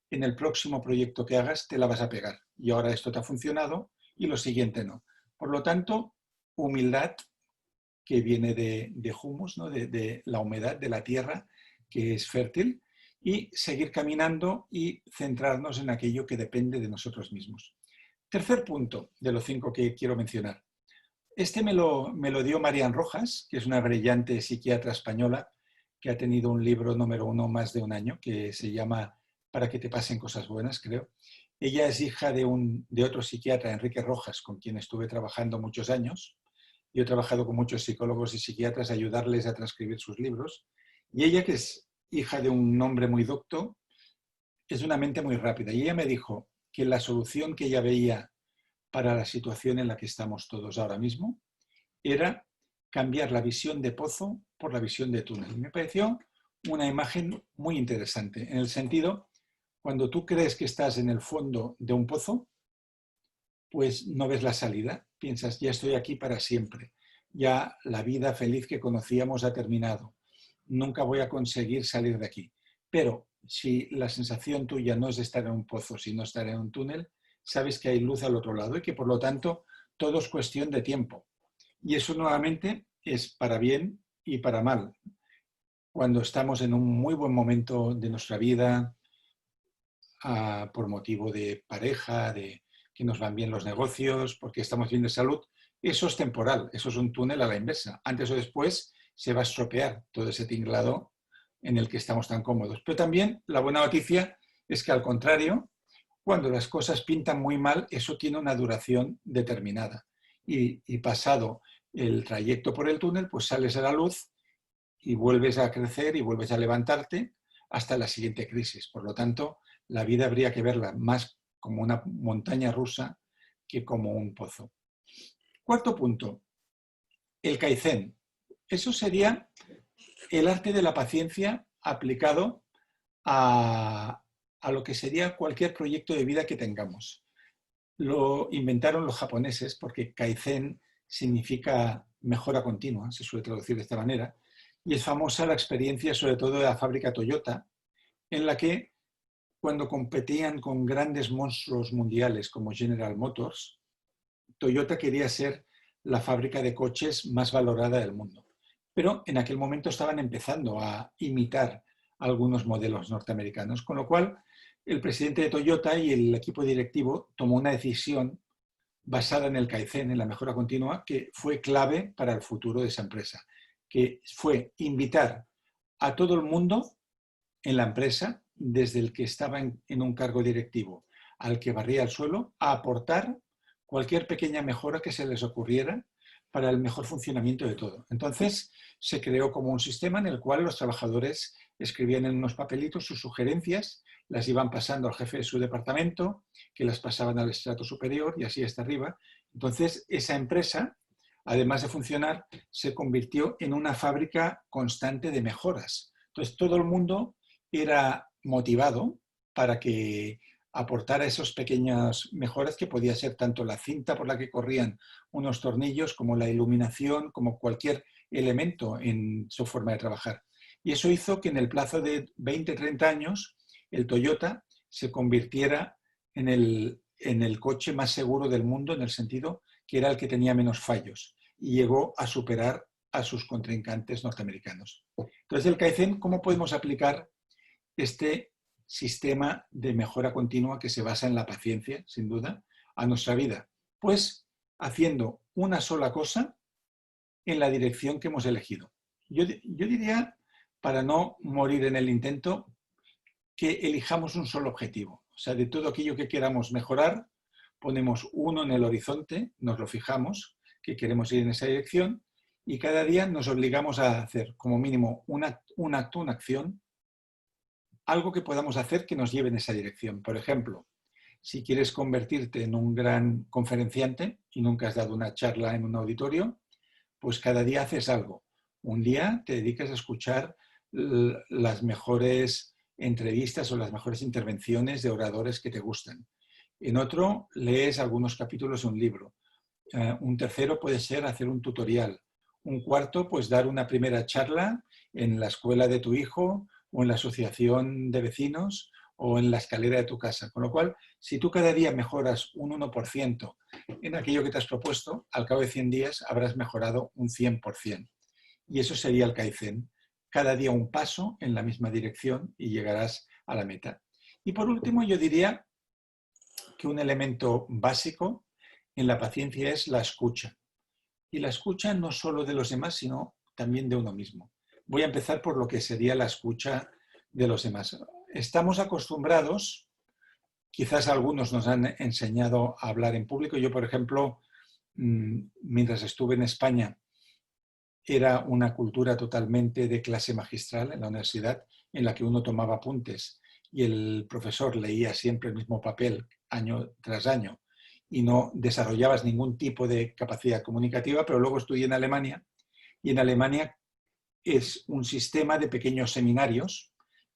en el próximo proyecto que hagas te la vas a pegar. Y ahora esto te ha funcionado y lo siguiente no. Por lo tanto, humildad, que viene de humus, ¿no? de la humedad de la tierra, que es fértil, y seguir caminando y centrarnos en aquello que depende de nosotros mismos. Tercer punto de los 5 que quiero mencionar. Este me lo dio Marian Rojas, que es una brillante psiquiatra española que ha tenido un libro número 1 más de un año, que se llama Para que te pasen cosas buenas, creo. Ella es hija de otro psiquiatra, Enrique Rojas, con quien estuve trabajando muchos años. Yo he trabajado con muchos psicólogos y psiquiatras a ayudarles a transcribir sus libros. Y ella, que es hija de un hombre muy docto, es una mente muy rápida. Y ella me dijo que la solución que ella veía para la situación en la que estamos todos ahora mismo era cambiar la visión de pozo por la visión de túnel. Me pareció una imagen muy interesante, en el sentido, cuando tú crees que estás en el fondo de un pozo, pues no ves la salida, piensas, ya estoy aquí para siempre, ya la vida feliz que conocíamos ha terminado, nunca voy a conseguir salir de aquí. Pero si la sensación tuya no es de estar en un pozo, sino estar en un túnel, sabes que hay luz al otro lado y que por lo tanto todo es cuestión de tiempo. Y eso nuevamente es para bien y para mal. Cuando estamos en un muy buen momento de nuestra vida, por motivo de pareja, de que nos van bien los negocios, porque estamos bien de salud, eso es temporal, eso es un túnel a la inversa. Antes o después se va a estropear todo ese tinglado en el que estamos tan cómodos. Pero también la buena noticia es que al contrario, cuando las cosas pintan muy mal, eso tiene una duración determinada. Y pasado el trayecto por el túnel, pues sales a la luz y vuelves a crecer y vuelves a levantarte hasta la siguiente crisis. Por lo tanto, la vida habría que verla más como una montaña rusa que como un pozo. Cuarto punto, el Kaizen. Eso sería el arte de la paciencia aplicado a lo que sería cualquier proyecto de vida que tengamos. Lo inventaron los japoneses porque Kaizen significa mejora continua, se suele traducir de esta manera, y es famosa la experiencia sobre todo de la fábrica Toyota, en la que cuando competían con grandes monstruos mundiales como General Motors, Toyota quería ser la fábrica de coches más valorada del mundo. Pero en aquel momento estaban empezando a imitar algunos modelos norteamericanos, con lo cual el presidente de Toyota y el equipo directivo tomó una decisión basada en el Kaizen, en la mejora continua, que fue clave para el futuro de esa empresa, que fue invitar a todo el mundo en la empresa, desde el que estaba en un cargo directivo al que barría el suelo, a aportar cualquier pequeña mejora que se les ocurriera para el mejor funcionamiento de todo. Entonces se creó como un sistema en el cual los trabajadores escribían en unos papelitos sus sugerencias, las iban pasando al jefe de su departamento, que las pasaban al estrato superior y así hasta arriba. Entonces esa empresa, además de funcionar, se convirtió en una fábrica constante de mejoras. Entonces todo el mundo era motivado para que aportara esas pequeñas mejoras que podía ser tanto la cinta por la que corrían unos tornillos como la iluminación, como cualquier elemento en su forma de trabajar. Y eso hizo que en el plazo de 20-30 años el Toyota se convirtiera en el coche más seguro del mundo, en el sentido que era el que tenía menos fallos y llegó a superar a sus contrincantes norteamericanos. Entonces, el Kaizen, ¿cómo podemos aplicar este sistema de mejora continua que se basa en la paciencia, sin duda, a nuestra vida? Pues haciendo una sola cosa en la dirección que hemos elegido. Yo diría, para no morir en el intento, que elijamos un solo objetivo. O sea, de todo aquello que queramos mejorar, ponemos uno en el horizonte, nos lo fijamos, que queremos ir en esa dirección, y cada día nos obligamos a hacer como mínimo un acto, una acción, algo que podamos hacer que nos lleve en esa dirección. Por ejemplo, si quieres convertirte en un gran conferenciante y nunca has dado una charla en un auditorio, pues cada día haces algo. Un día te dedicas a escuchar las mejores entrevistas o las mejores intervenciones de oradores que te gustan. En otro, lees algunos capítulos de un libro. Un tercero puede ser hacer un tutorial. Un cuarto, pues dar una primera charla en la escuela de tu hijo o en la asociación de vecinos o en la escalera de tu casa. Con lo cual, si tú cada día mejoras un 1% en aquello que te has propuesto, al cabo de 100 días habrás mejorado un 100%. Y eso sería el Kaizen. Cada día un paso en la misma dirección y llegarás a la meta. Y por último, yo diría que un elemento básico en la paciencia es la escucha. Y la escucha no solo de los demás, sino también de uno mismo. Voy a empezar por lo que sería la escucha de los demás. Estamos acostumbrados, quizás algunos nos han enseñado a hablar en público. Yo, por ejemplo, mientras estuve en España, era una cultura totalmente de clase magistral en la universidad, en la que uno tomaba apuntes y el profesor leía siempre el mismo papel año tras año y no desarrollabas ningún tipo de capacidad comunicativa, pero luego estudié en Alemania y en Alemania es un sistema de pequeños seminarios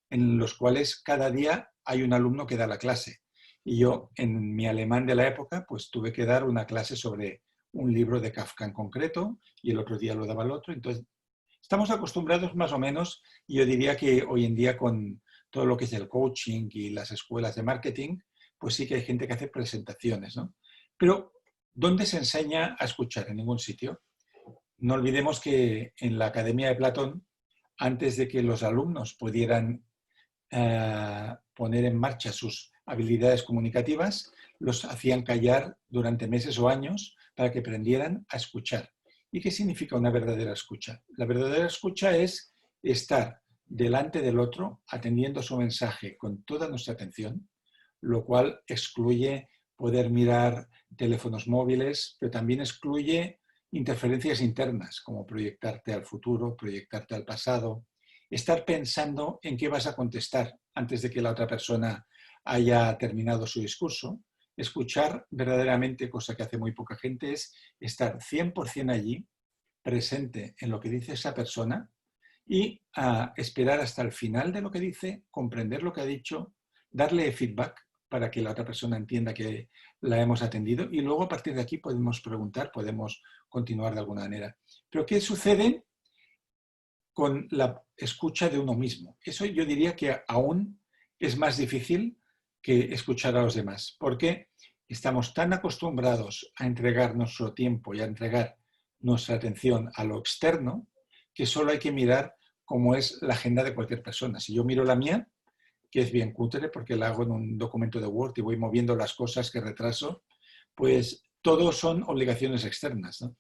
en los cuales cada día hay un alumno que da la clase. Y yo, en mi alemán de la época, pues tuve que dar una clase sobre un libro de Kafka en concreto y el otro día lo daba el otro. Entonces, Estamos acostumbrados más o menos, y yo diría que hoy en día con todo lo que es el coaching y las escuelas de marketing, pues sí que hay gente que hace presentaciones, ¿no? Pero, ¿dónde se enseña a escuchar? En ningún sitio. No olvidemos que en la Academia de Platón, antes de que los alumnos pudieran poner en marcha sus habilidades comunicativas, los hacían callar durante meses o años para que aprendieran a escuchar. ¿Y qué significa una verdadera escucha? La verdadera escucha es estar delante del otro, atendiendo su mensaje con toda nuestra atención, lo cual excluye poder mirar teléfonos móviles, pero también excluye interferencias internas, como proyectarte al futuro, proyectarte al pasado, estar pensando en qué vas a contestar antes de que la otra persona haya terminado su discurso. Escuchar verdaderamente, cosa que hace muy poca gente, es estar 100% allí, presente en lo que dice esa persona y esperar hasta el final de lo que dice, comprender lo que ha dicho, darle feedback para que la otra persona entienda que la hemos atendido y luego a partir de aquí podemos preguntar, podemos continuar de alguna manera. Pero ¿qué sucede con la escucha de uno mismo? Eso yo diría que aún es más difícil que escuchar a los demás, porque estamos tan acostumbrados a entregar nuestro tiempo y a entregar nuestra atención a lo externo, que solo hay que mirar cómo es la agenda de cualquier persona. Si yo miro la mía, que es bien cutre porque la hago en un documento de Word y voy moviendo las cosas que retraso, pues todo son obligaciones externas, ¿no?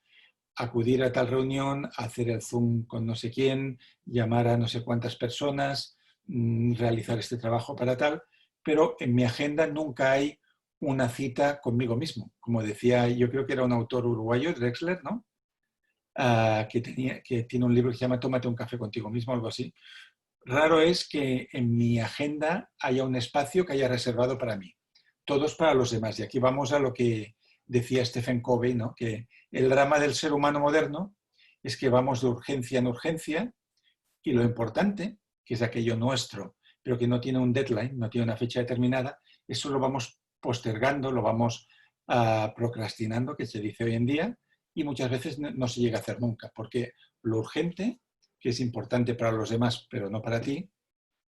Acudir a tal reunión, hacer el Zoom con no sé quién, llamar a no sé cuántas personas, realizar este trabajo para tal, pero en mi agenda nunca hay una cita conmigo mismo. Como decía, yo creo que era un autor uruguayo, Drexler, ¿no? Que tiene un libro que se llama Tómate un café contigo mismo, algo así. Raro es que en mi agenda haya un espacio que haya reservado para mí. Todos para los demás. Y aquí vamos a lo que decía Stephen Covey, ¿no? Que el drama del ser humano moderno es que vamos de urgencia en urgencia y lo importante, que es aquello nuestro, pero que no tiene un deadline, no tiene una fecha determinada, eso lo vamos postergando, lo vamos procrastinando, que se dice hoy en día, y muchas veces no se llega a hacer nunca, porque lo urgente, que es importante para los demás, pero no para ti,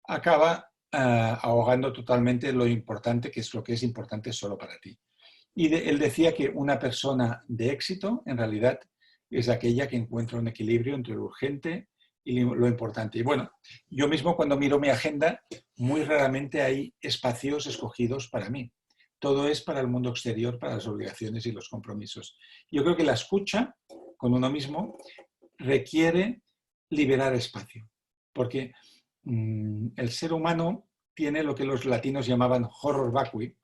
acaba ahogando totalmente lo importante, que es lo que es importante solo para ti. Y él decía que una persona de éxito, en realidad, es aquella que encuentra un equilibrio entre lo urgente y lo importante. Y bueno, yo mismo cuando miro mi agenda, muy raramente hay espacios escogidos para mí. Todo es para el mundo exterior, para las obligaciones y los compromisos. Yo creo que la escucha con uno mismo requiere liberar espacio, porque el ser humano tiene lo que los latinos llamaban horror vacui,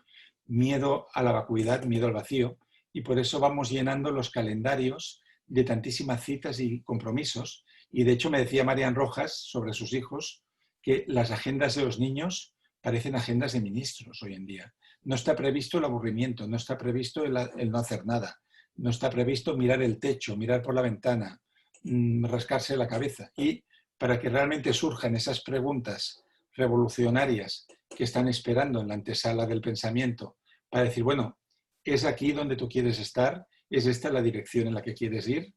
miedo a la vacuidad, miedo al vacío, y por eso vamos llenando los calendarios de tantísimas citas y compromisos. Y de hecho me decía Marian Rojas sobre sus hijos que las agendas de los niños parecen agendas de ministros hoy en día. No está previsto el aburrimiento, no está previsto el no hacer nada, no está previsto mirar el techo, mirar por la ventana, rascarse la cabeza. Y para que realmente surjan esas preguntas revolucionarias que están esperando en la antesala del pensamiento para decir, bueno, ¿es aquí donde tú quieres estar? ¿Es esta la dirección en la que quieres ir?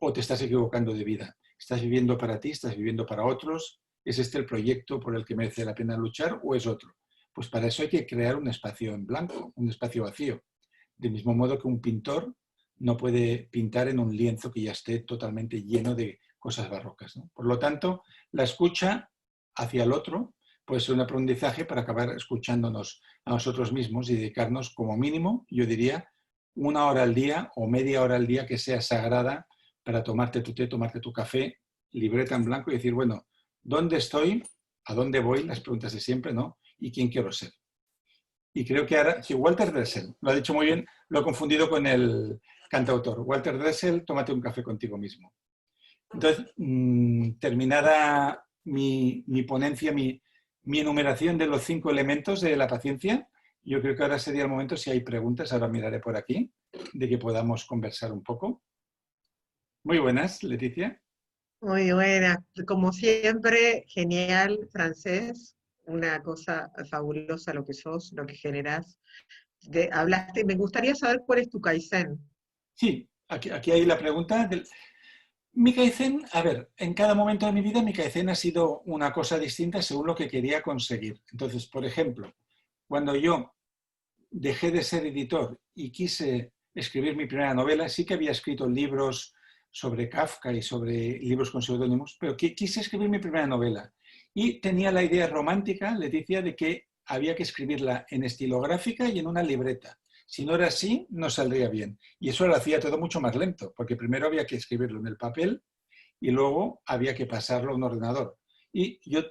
¿O te estás equivocando de vida? ¿Estás viviendo para ti? ¿Estás viviendo para otros? ¿Es este el proyecto por el que merece la pena luchar o es otro? Pues para eso hay que crear un espacio en blanco, un espacio vacío. Del mismo modo que un pintor no puede pintar en un lienzo que ya esté totalmente lleno de cosas barrocas, ¿no? Por lo tanto, la escucha hacia el otro puede ser un aprendizaje para acabar escuchándonos a nosotros mismos y dedicarnos como mínimo, yo diría, 1 hora al día o media hora al día que sea sagrada para tomarte tu té, tomarte tu café, libreta en blanco y decir, bueno, ¿dónde estoy? ¿A dónde voy? Las preguntas de siempre, ¿no? ¿Y quién quiero ser? Y creo que ahora, que Walter Dressel, lo ha dicho muy bien, lo he confundido con el cantautor. Walter Dressel, tómate un café contigo mismo. Entonces, terminada mi ponencia, mi enumeración de los 5 elementos de la paciencia, yo creo que ahora sería el momento, si hay preguntas, ahora miraré por aquí, de que podamos conversar un poco. Muy buenas, Leticia. Muy buena. Como siempre, genial, Francés. Una cosa fabulosa lo que sos, lo que generás. Hablaste, me gustaría saber cuál es tu Kaizen. Sí, aquí hay la pregunta. Mi Kaizen, a ver, en cada momento de mi vida mi Kaizen ha sido una cosa distinta según lo que quería conseguir. Entonces, por ejemplo, cuando yo dejé de ser editor y quise escribir mi primera novela, sí que había escrito libros sobre Kafka y sobre libros con seudónimos, pero quise escribir mi primera novela. Y tenía la idea romántica, Leticia, de que había que escribirla en estilográfica y en una libreta. Si no era así, no saldría bien. Y eso lo hacía todo mucho más lento, porque primero había que escribirlo en el papel y luego había que pasarlo a un ordenador. Y yo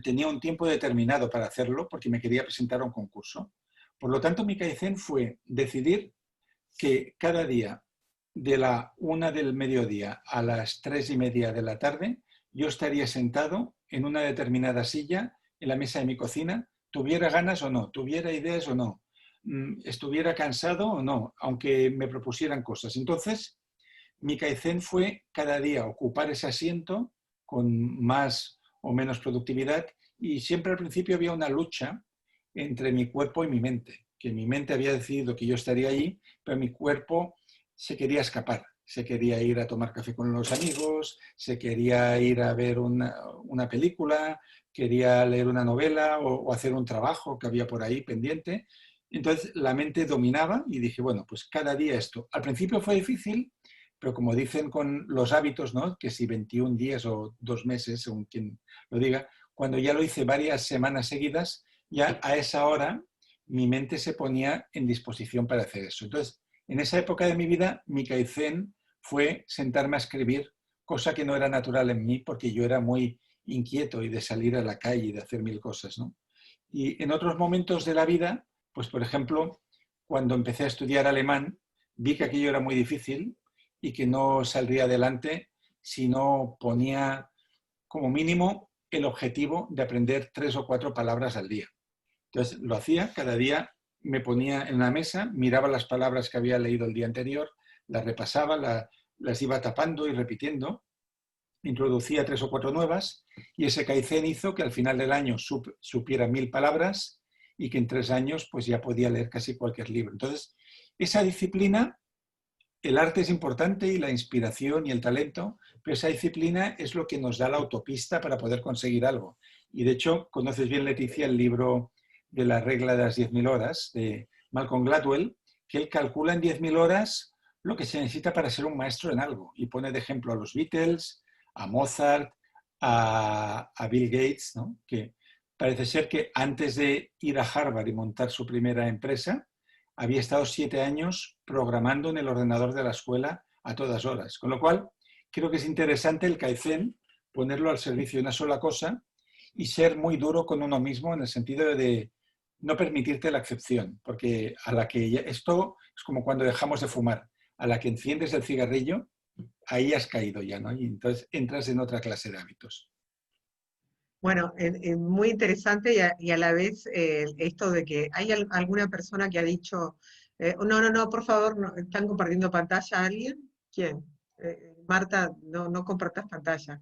tenía un tiempo determinado para hacerlo porque me quería presentar a un concurso. Por lo tanto, mi Kaizen fue decidir que cada día de la 1 del mediodía a las 3:30 de la tarde yo estaría sentado en una determinada silla en la mesa de mi cocina, tuviera ganas o no, tuviera ideas o no, estuviera cansado o no, aunque me propusieran cosas. Entonces, mi Kaizen fue cada día ocupar ese asiento con más o menos productividad y siempre al principio había una lucha entre mi cuerpo y mi mente, que mi mente había decidido que yo estaría allí, pero mi cuerpo se quería escapar, se quería ir a tomar café con los amigos, se quería ir a ver una película, quería leer una novela o hacer un trabajo que había por ahí pendiente. Entonces la mente dominaba y dije, bueno, pues cada día esto. Al principio fue difícil, pero como dicen con los hábitos, ¿no? Que si 21 días o 2 meses, según quien lo diga, cuando ya lo hice varias semanas seguidas, ya a esa hora mi mente se ponía en disposición para hacer eso. Entonces, en esa época de mi vida, mi Kaizen fue sentarme a escribir, cosa que no era natural en mí porque yo era muy inquieto y de salir a la calle y de hacer mil cosas, ¿no? Y en otros momentos de la vida, pues por ejemplo, cuando empecé a estudiar alemán, vi que aquello era muy difícil y que no saldría adelante si no ponía como mínimo el objetivo de aprender 3 o 4 palabras al día. Entonces lo hacía, cada día me ponía en la mesa, miraba las palabras que había leído el día anterior, las repasaba, las iba tapando y repitiendo, introducía 3 o 4 nuevas y ese Kaizen hizo que al final del año supiera 1000 palabras y que en 3 años pues ya podía leer casi cualquier libro. Entonces, esa disciplina, el arte es importante y la inspiración y el talento, pero esa disciplina es lo que nos da la autopista para poder conseguir algo. Y de hecho, conoces bien, Leticia, el libro de la regla de las 10.000 horas de Malcolm Gladwell, que él calcula en 10.000 horas lo que se necesita para ser un maestro en algo. Y pone de ejemplo a los Beatles, a Mozart, a Bill Gates, ¿no? Que parece ser que antes de ir a Harvard y montar su primera empresa, había estado 7 años programando en el ordenador de la escuela a todas horas. Con lo cual, creo que es interesante el Kaizen, ponerlo al servicio de una sola cosa y ser muy duro con uno mismo en el sentido de no permitirte la excepción, porque a la que esto es como cuando dejamos de fumar, a la que enciendes el cigarrillo, ahí has caído ya, ¿no? Y entonces entras en otra clase de hábitos. Bueno, muy interesante y a la vez esto de que hay alguna persona que ha dicho, no, no, no, por favor, ¿están compartiendo pantalla alguien? ¿Quién? Marta, no, no compartas pantalla.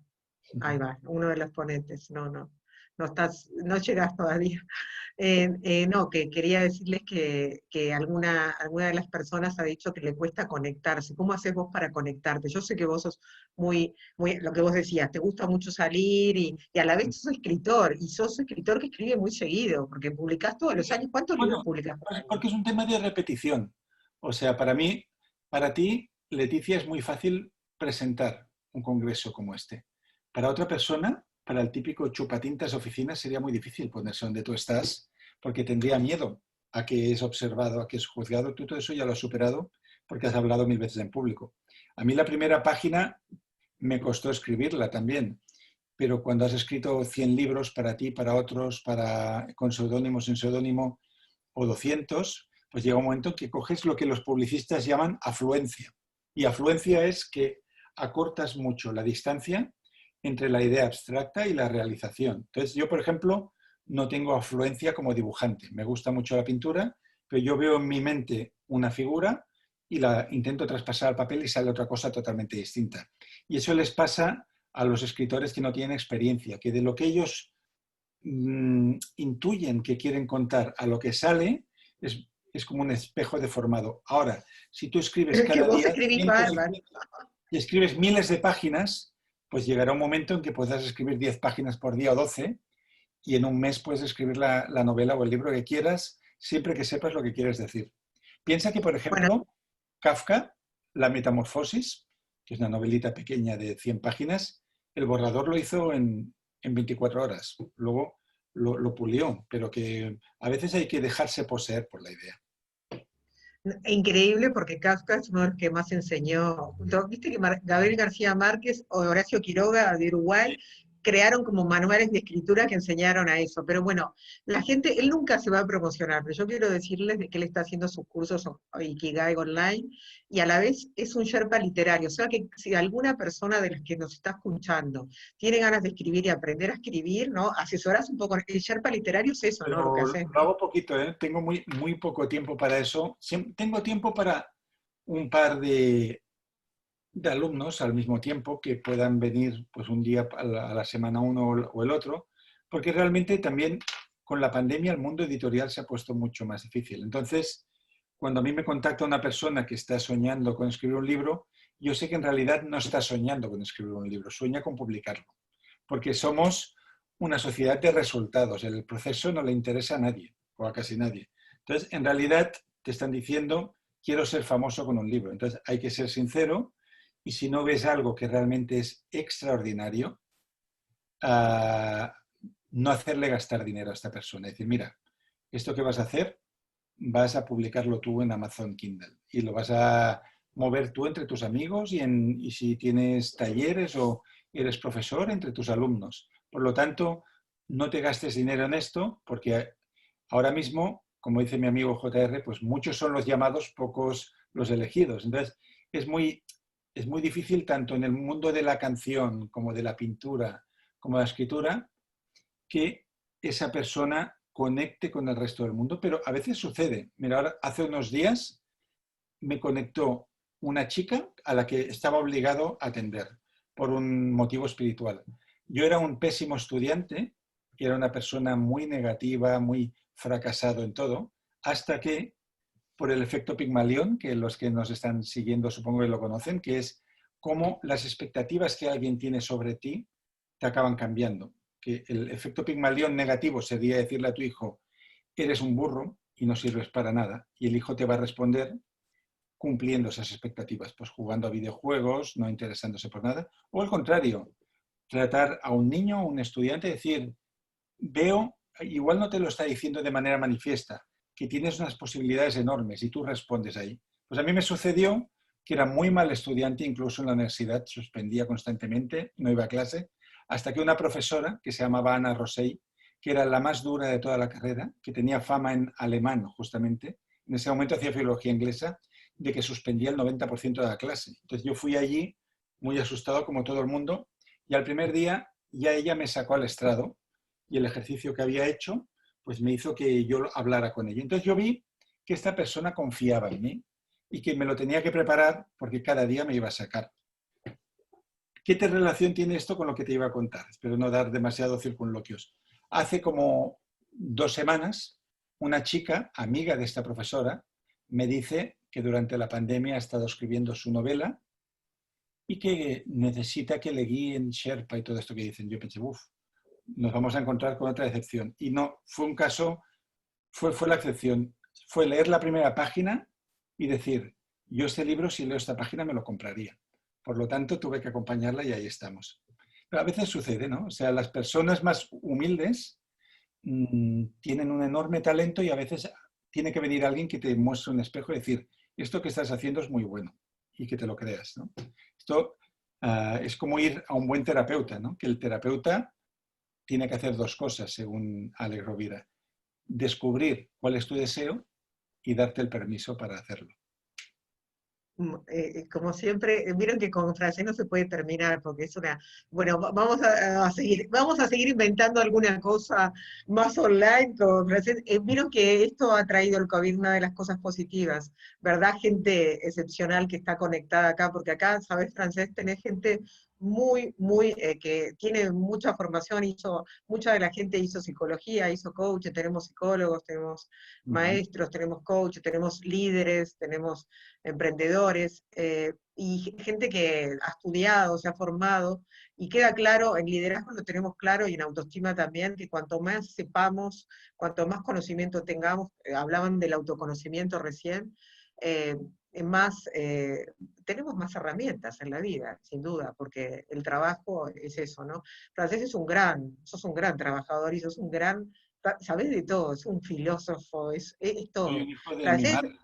Ahí va, uno de los ponentes. No, no, no estás, no llegas todavía. No, que quería decirles que alguna de las personas ha dicho que le cuesta conectarse. ¿Cómo haces vos para conectarte? Yo sé que vos sos lo que vos decías, te gusta mucho salir y a la vez sos escritor, y sos escritor que escribe muy seguido, porque publicás todos los años. ¿Cuántos libros Bueno, publicás por año? porque es un tema de repetición. O sea, para mí, para ti, Leticia, es muy fácil presentar un congreso como este. Para otra persona, para el típico chupatintas oficina, sería muy difícil ponerse donde tú estás, porque tendría miedo a que es observado, a que es juzgado. Tú todo eso ya lo has superado porque has hablado 1000 veces en público. A mí la primera página me costó escribirla también, pero cuando has escrito 100 libros para ti, para otros, con seudónimo, sin seudónimo, o 200, pues llega un momento que coges lo que los publicistas llaman afluencia. Y afluencia es que acortas mucho la distancia entre la idea abstracta y la realización. Entonces, yo, por ejemplo, no tengo afluencia como dibujante. Me gusta mucho la pintura, pero yo veo en mi mente una figura y la intento traspasar al papel y sale otra cosa totalmente distinta. Y eso les pasa a los escritores que no tienen experiencia, que de lo que ellos intuyen que quieren contar a lo que sale, es como un espejo deformado. Ahora, si tú escribes Es que cada vos día escribís 100 bárbaro. y escribes miles de páginas, pues llegará un momento en que puedas escribir 10 páginas por día o 12, y en un mes puedes escribir la novela o el libro que quieras, siempre que sepas lo que quieres decir. Piensa que, por Bueno, ejemplo, Kafka, La Metamorfosis, que es una novelita pequeña de 100 páginas, el borrador lo hizo en 24 horas. Luego lo pulió, pero que a veces hay que dejarse poseer por la idea. increíble porque Kafka es uno de los que más enseñó. Viste que Gabriel García Márquez o Horacio Quiroga de Uruguay crearon como manuales de escritura que enseñaron a eso. Pero bueno, la gente, él nunca se va a promocionar, pero yo quiero decirles de que él está haciendo sus cursos Ikigai online y a la vez es un Sherpa literario. O sea que si alguna persona de las que nos está escuchando tiene ganas de escribir y aprender a escribir, ¿no? Asesorás un poco. El Sherpa literario es eso, ¿no? Lo que Pero haces, lo ¿no? hago poquito, ¿eh? Tengo muy poco tiempo para eso. Tengo tiempo para un par de alumnos al mismo tiempo que puedan venir pues un día a la semana uno o el otro, porque realmente también con la pandemia el mundo editorial se ha puesto mucho más difícil. Entonces, cuando a mí me contacta una persona que está soñando con escribir un libro, yo sé que en realidad no está soñando con escribir un libro, sueña con publicarlo, porque somos una sociedad de resultados, el proceso no le interesa a nadie, o a casi nadie. Entonces, en realidad te están diciendo, quiero ser famoso con un libro. Entonces, hay que ser sincero, y si no ves algo que realmente es extraordinario, uh, no hacerle gastar dinero a esta persona. Es decir, mira, esto que vas a hacer, vas a publicarlo tú en Amazon Kindle y lo vas a mover tú entre tus amigos y si tienes talleres o eres profesor, entre tus alumnos. Por lo tanto, no te gastes dinero en esto porque ahora mismo, como dice mi amigo JR, pues muchos son los llamados, pocos los elegidos. Entonces, es muy difícil tanto en el mundo de la canción como de la pintura como de la escritura que esa persona conecte con el resto del mundo, pero a veces sucede. Mira, ahora hace unos días me conectó una chica a la que estaba obligado a atender por un motivo espiritual. Yo era un pésimo estudiante, era una persona muy negativa, muy fracasado en todo, hasta que por el efecto Pigmalión, que los que nos están siguiendo supongo que lo conocen, que es cómo las expectativas que alguien tiene sobre ti te acaban cambiando. Que el efecto Pigmalión negativo sería decirle a tu hijo, eres un burro y no sirves para nada, y el hijo te va a responder cumpliendo esas expectativas, pues jugando a videojuegos, no interesándose por nada, o al contrario, tratar a un niño o un estudiante y decir, veo, igual no te lo está diciendo de manera manifiesta, que tienes unas posibilidades enormes y tú respondes ahí. Pues a mí me sucedió que era muy mal estudiante, incluso en la universidad, suspendía constantemente, no iba a clase, hasta que una profesora que se llamaba Ana Rosell, que era la más dura de toda la carrera, que tenía fama en alemán justamente, en ese momento hacía filología inglesa, de que suspendía el 90% de la clase. Entonces yo fui allí muy asustado como todo el mundo y al primer día ya ella me sacó al estrado y el ejercicio que había hecho pues me hizo que yo hablara con ella. Entonces yo vi que esta persona confiaba en mí y que me lo tenía que preparar porque cada día me iba a sacar. ¿Qué relación tiene esto con lo que te iba a contar? Espero no dar demasiados circunloquios. Hace como 2 semanas, una chica, amiga de esta profesora, me dice que durante la pandemia ha estado escribiendo su novela y que necesita que le guíen Sherpa y todo esto que dicen. Yo pensé, uff, nos vamos a encontrar con otra excepción. Y no, fue un caso, fue la excepción. Fue leer la primera página y decir, yo este libro, si leo esta página, me lo compraría. Por lo tanto, tuve que acompañarla y ahí estamos. Pero a veces sucede, ¿no? O sea, las personas más humildes tienen un enorme talento y a veces tiene que venir alguien que te muestre un espejo y decir, esto que estás haciendo es muy bueno y que te lo creas, ¿no? Esto es como ir a un buen terapeuta, ¿no? Que el terapeuta tiene que hacer 2 cosas, según Alex Rovira. Descubrir cuál es tu deseo y darte el permiso para hacerlo. Como siempre, miren que con francés no se puede terminar porque es una, bueno, vamos a seguir inventando alguna cosa más online con francés. Vieron que esto ha traído el COVID una de las cosas positivas, ¿verdad? Gente excepcional que está conectada acá, porque acá, ¿sabes francés? Tenés gente que tiene mucha formación, mucha de la gente hizo psicología, hizo coach, tenemos psicólogos, tenemos maestros, tenemos coach, tenemos líderes, tenemos emprendedores, y gente que ha estudiado, se ha formado, y queda claro, en liderazgo lo tenemos claro, y en autoestima también, que cuanto más sepamos, cuanto más conocimiento tengamos, hablaban del autoconocimiento recién, eh, más, tenemos más herramientas en la vida, sin duda, porque el trabajo es eso, ¿no? Francés sos un gran trabajador y sos un gran, sabés de todo, es un filósofo, es Soy todo. un hijo de mi Francés, madre.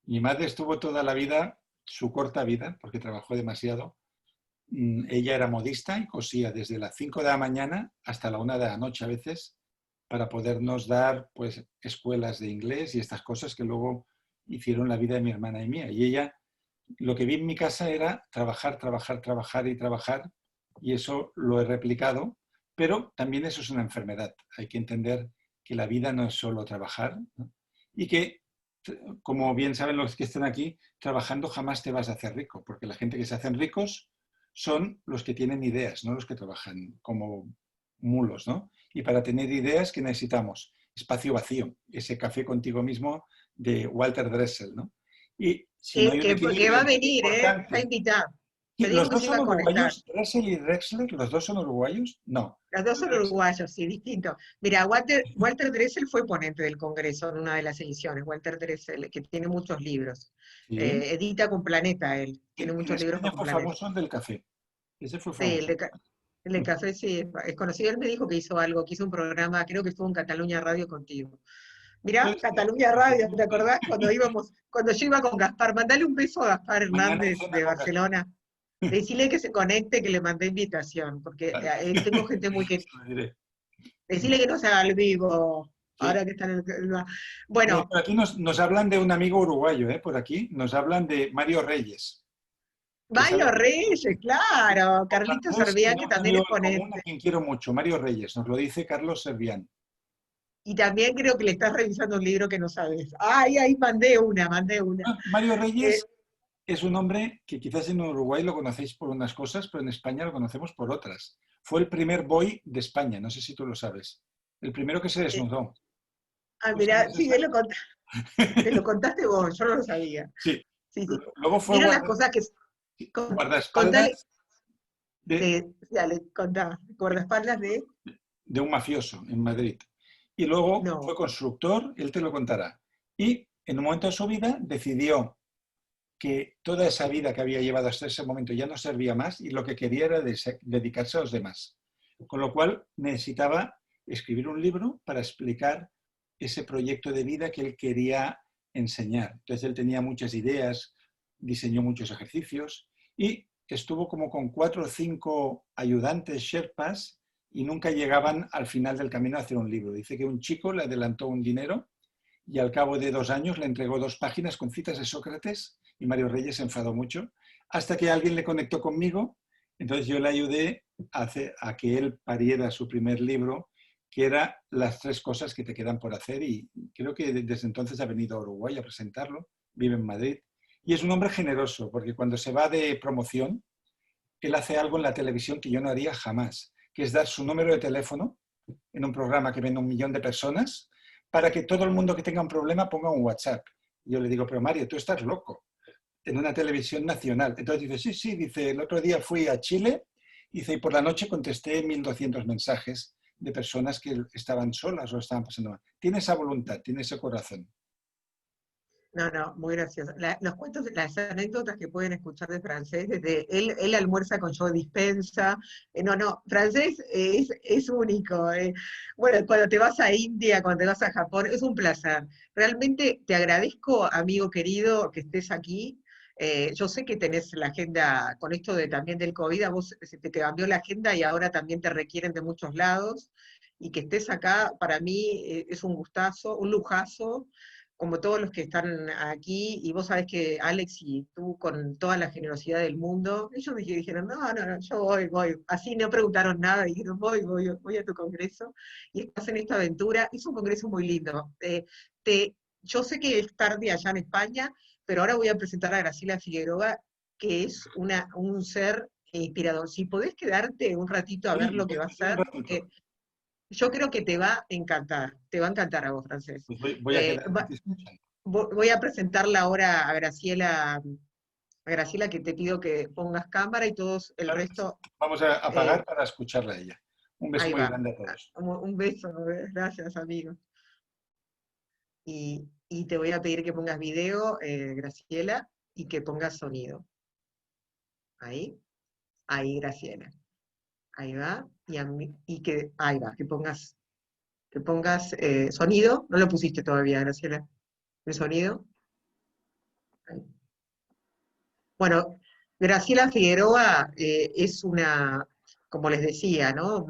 Mi madre estuvo toda la vida, su corta vida, porque trabajó demasiado. Ella era modista y cosía desde las 5 de la mañana hasta la 1 de la noche a veces para podernos dar pues escuelas de inglés y estas cosas que luego hicieron la vida de mi hermana y mía. Y ella, lo que vi en mi casa era trabajar, trabajar, trabajar y trabajar, y eso lo he replicado, pero también eso es una enfermedad. Hay que entender que la vida no es solo trabajar, ¿no? Y que, como bien saben los que están aquí, trabajando jamás te vas a hacer rico, porque la gente que se hacen ricos son los que tienen ideas, no los que trabajan como mulos, ¿no? Y para tener ideas, ¿qué necesitamos? Espacio vacío, ese café contigo mismo de Walter Dressel, ¿no? Y si no hay un que va equilibrio a muy venir, está importante. invitado. Sí, Me dijo ¿los que dos se son iba a conectar. uruguayos? ¿Dressel y Drexler? ¿Los dos son uruguayos? No. Los dos son uruguayos, sí, distinto. Mira, Walter Dressel fue ponente del Congreso en una de las ediciones. Walter Dressel, que tiene muchos libros. Sí. Edita con Planeta él, tiene En muchos libros España con fue Planeta. famoso el del café. Ese fue Sí, famoso. el de café sí es conocido. Él me dijo que hizo algo, que hizo un programa, creo que estuvo en Cataluña Radio contigo. Mirá, Puede ser. Cataluña Radio, ¿te acordás? Cuando yo iba con Gaspar, mandale un beso a Gaspar Mañana hay Hernández cena de con Gaspar. Barcelona. Decirle que se conecte, que le mandé invitación, porque Vale. tengo gente muy que. Se lo diré. Decirle que no se haga el vivo, Sí. ahora que está en el. Mira, Bueno, por aquí nos hablan de un amigo uruguayo, ¿eh? Por aquí nos hablan de Mario Reyes, que sabe Mario Reyes, claro, Carlito francés y Servián, de que un también es amigo en común a ponente. quien quiero mucho, Mario Reyes, nos lo dice Carlos Servián. Y también creo que le estás revisando un libro que no sabes. Ay, ahí mandé una, mandé una. Mario Eh, Reyes es un hombre que quizás en Uruguay lo conocéis por unas cosas, pero en España lo conocemos por otras. Fue el primer boy de España, no sé si tú lo sabes. El primero que se eh, desnudó. ¿Tú mirá, sabías sí, eso? me lo contaste vos, yo no lo sabía. Sí. Sí, sí. Luego fue Mira las cosas que. Contale, guardaespaldas de, sí, dale, contá. Guardaespaldas de. de un mafioso en Madrid. Y luego fue No. constructor, él te lo contará. Y en un momento de su vida decidió que toda esa vida que había llevado hasta ese momento ya no servía más y lo que quería era dedicarse a los demás. Con lo cual necesitaba escribir un libro para explicar ese proyecto de vida que él quería enseñar. Entonces él tenía muchas ideas, diseñó muchos ejercicios y estuvo como con 4 o 5 ayudantes Sherpas y nunca llegaban al final del camino a hacer un libro. Dice que un chico le adelantó un dinero y al cabo de 2 años le entregó 2 páginas con citas de Sócrates y Mario Reyes se enfadó mucho, hasta que alguien le conectó conmigo, entonces yo le ayudé a que él pariera su primer libro, que era Las 3 cosas que te quedan por hacer, y creo que desde entonces ha venido a Uruguay a presentarlo, vive en Madrid, y es un hombre generoso, porque cuando se va de promoción, él hace algo en la televisión que yo no haría jamás, que es dar su número de teléfono en un programa que ven 1 millón de personas, para que todo el mundo que tenga un problema ponga un WhatsApp. Y yo le digo, pero Mario, tú estás loco, en una televisión nacional. Entonces dice, sí, dice, el otro día fui a Chile, dice, y por la noche contesté 1.200 mensajes de personas que estaban solas o estaban pasando mal. Tiene esa voluntad, tiene ese corazón. No, no, muy gracioso. Los cuentos, las anécdotas que pueden escuchar de Francés, desde él almuerza con Joe Dispensa. No, Francés es único. Bueno, cuando te vas a India, cuando te vas a Japón, es un placer. Realmente te agradezco, amigo querido, que estés aquí. Yo sé que tenés la agenda, con esto también del COVID, a vos se te cambió la agenda y ahora también te requieren de muchos lados. Y que estés acá, para mí es un gustazo, un lujazo como todos los que están aquí, y vos sabés que Alex y tú con toda la generosidad del mundo, ellos me dijeron, no, yo voy, así no preguntaron nada, dijeron, voy a tu congreso, y estás en esta aventura, es un congreso muy lindo. Yo sé que es tarde allá en España, pero ahora voy a presentar a Graciela Figueroa, que es un ser inspirador. Si podés quedarte un ratito a ver lo que va a Sí, un hacer, ratito. yo creo que te va a encantar a vos, Francés. Pues voy a quedar aquí escuchando. Voy a presentarla ahora a Graciela, que te pido que pongas cámara y todos el Claro que sí. resto, Vamos a eh, apagar para escucharla a ella. Un beso ahí muy va. grande a todos. Un beso, gracias, amigo. Y te voy a pedir que pongas video, Graciela, y que pongas sonido. Ahí, ahí, Graciela. Ahí va. Ahí va, que pongas sonido. No lo pusiste todavía, Graciela. ¿El sonido? Ahí. Bueno, Graciela Figueroa es una, como les decía, ¿no?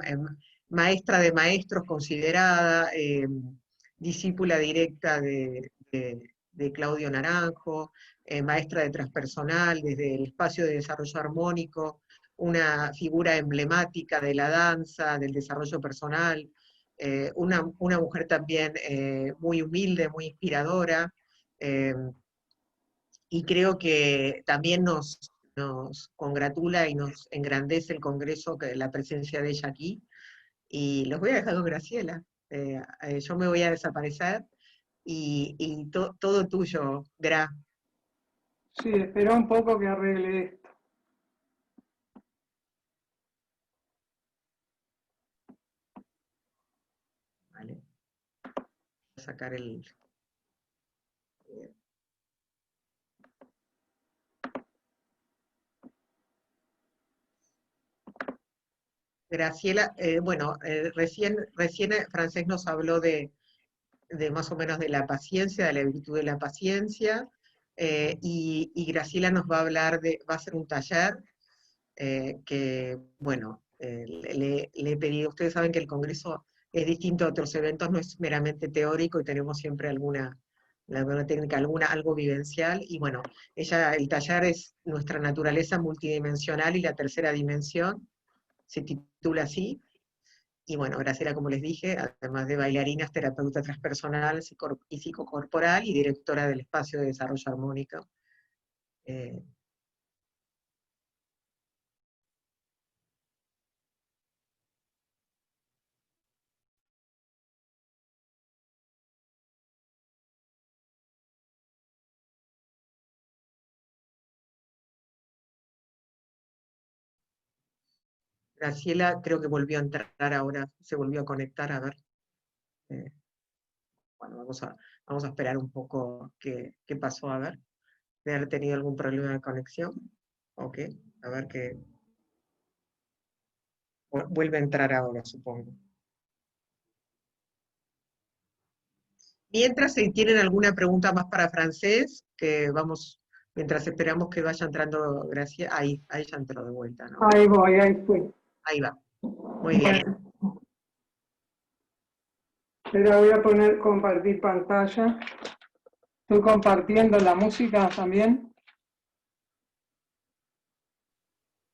Maestra de maestros considerada, discípula directa de Claudio Naranjo, maestra de transpersonal desde el espacio de desarrollo armónico, una figura emblemática de la danza, del desarrollo personal, una mujer también muy humilde, muy inspiradora. eh, y creo que también nos congratula y nos engrandece el Congreso, la presencia de ella aquí. Y los voy a dejar con Graciela. Yo me voy a desaparecer y todo tuyo, Gra. Sí, espera un poco que arregle esto. Vale. Voy a sacar el... Graciela, bueno, recién Francés nos habló de más o menos de la paciencia, de la virtud de la paciencia, y Graciela nos va a hablar va a hacer un taller que, bueno, le he pedido, ustedes saben que el Congreso es distinto a otros eventos, no es meramente teórico y tenemos siempre alguna técnica, algo vivencial, y bueno, el taller es nuestra naturaleza multidimensional y la tercera dimensión, se titula así. Y bueno, Graciela, como les dije, además de bailarina, es terapeuta transpersonal y psicocorporal y directora del Espacio de Desarrollo Armónico. Eh, Graciela creo que volvió a entrar ahora, se volvió a conectar, a ver. Eh, bueno, vamos a esperar un poco qué pasó, a ver. De haber tenido algún problema de conexión. Ok, a ver qué. Vuelve a entrar ahora, supongo. Mientras, si tienen alguna pregunta más para Francés, que vamos, mientras esperamos que vaya entrando Graciela, ahí ya entró de vuelta, ¿no? Ahí voy, ahí fui. Ahí va. Muy bien. Bueno, pero voy a poner compartir pantalla. Estoy compartiendo la música también.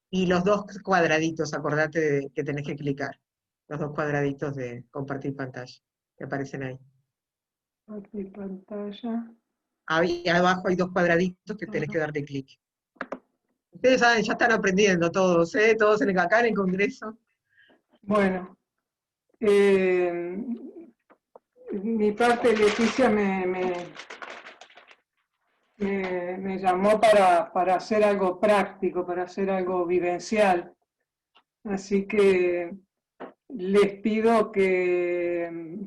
Y los dos cuadraditos, acordate que tenés que clicar. Los dos cuadraditos de compartir pantalla, que aparecen ahí. Compartir pantalla. Ahí abajo hay dos cuadraditos que tenés que darle clic. Ustedes saben, ya están aprendiendo todos, ¿eh? Todos acá en el Congreso. Bueno, mi parte Leticia me llamó para hacer algo práctico, para hacer algo vivencial. Así que les pido que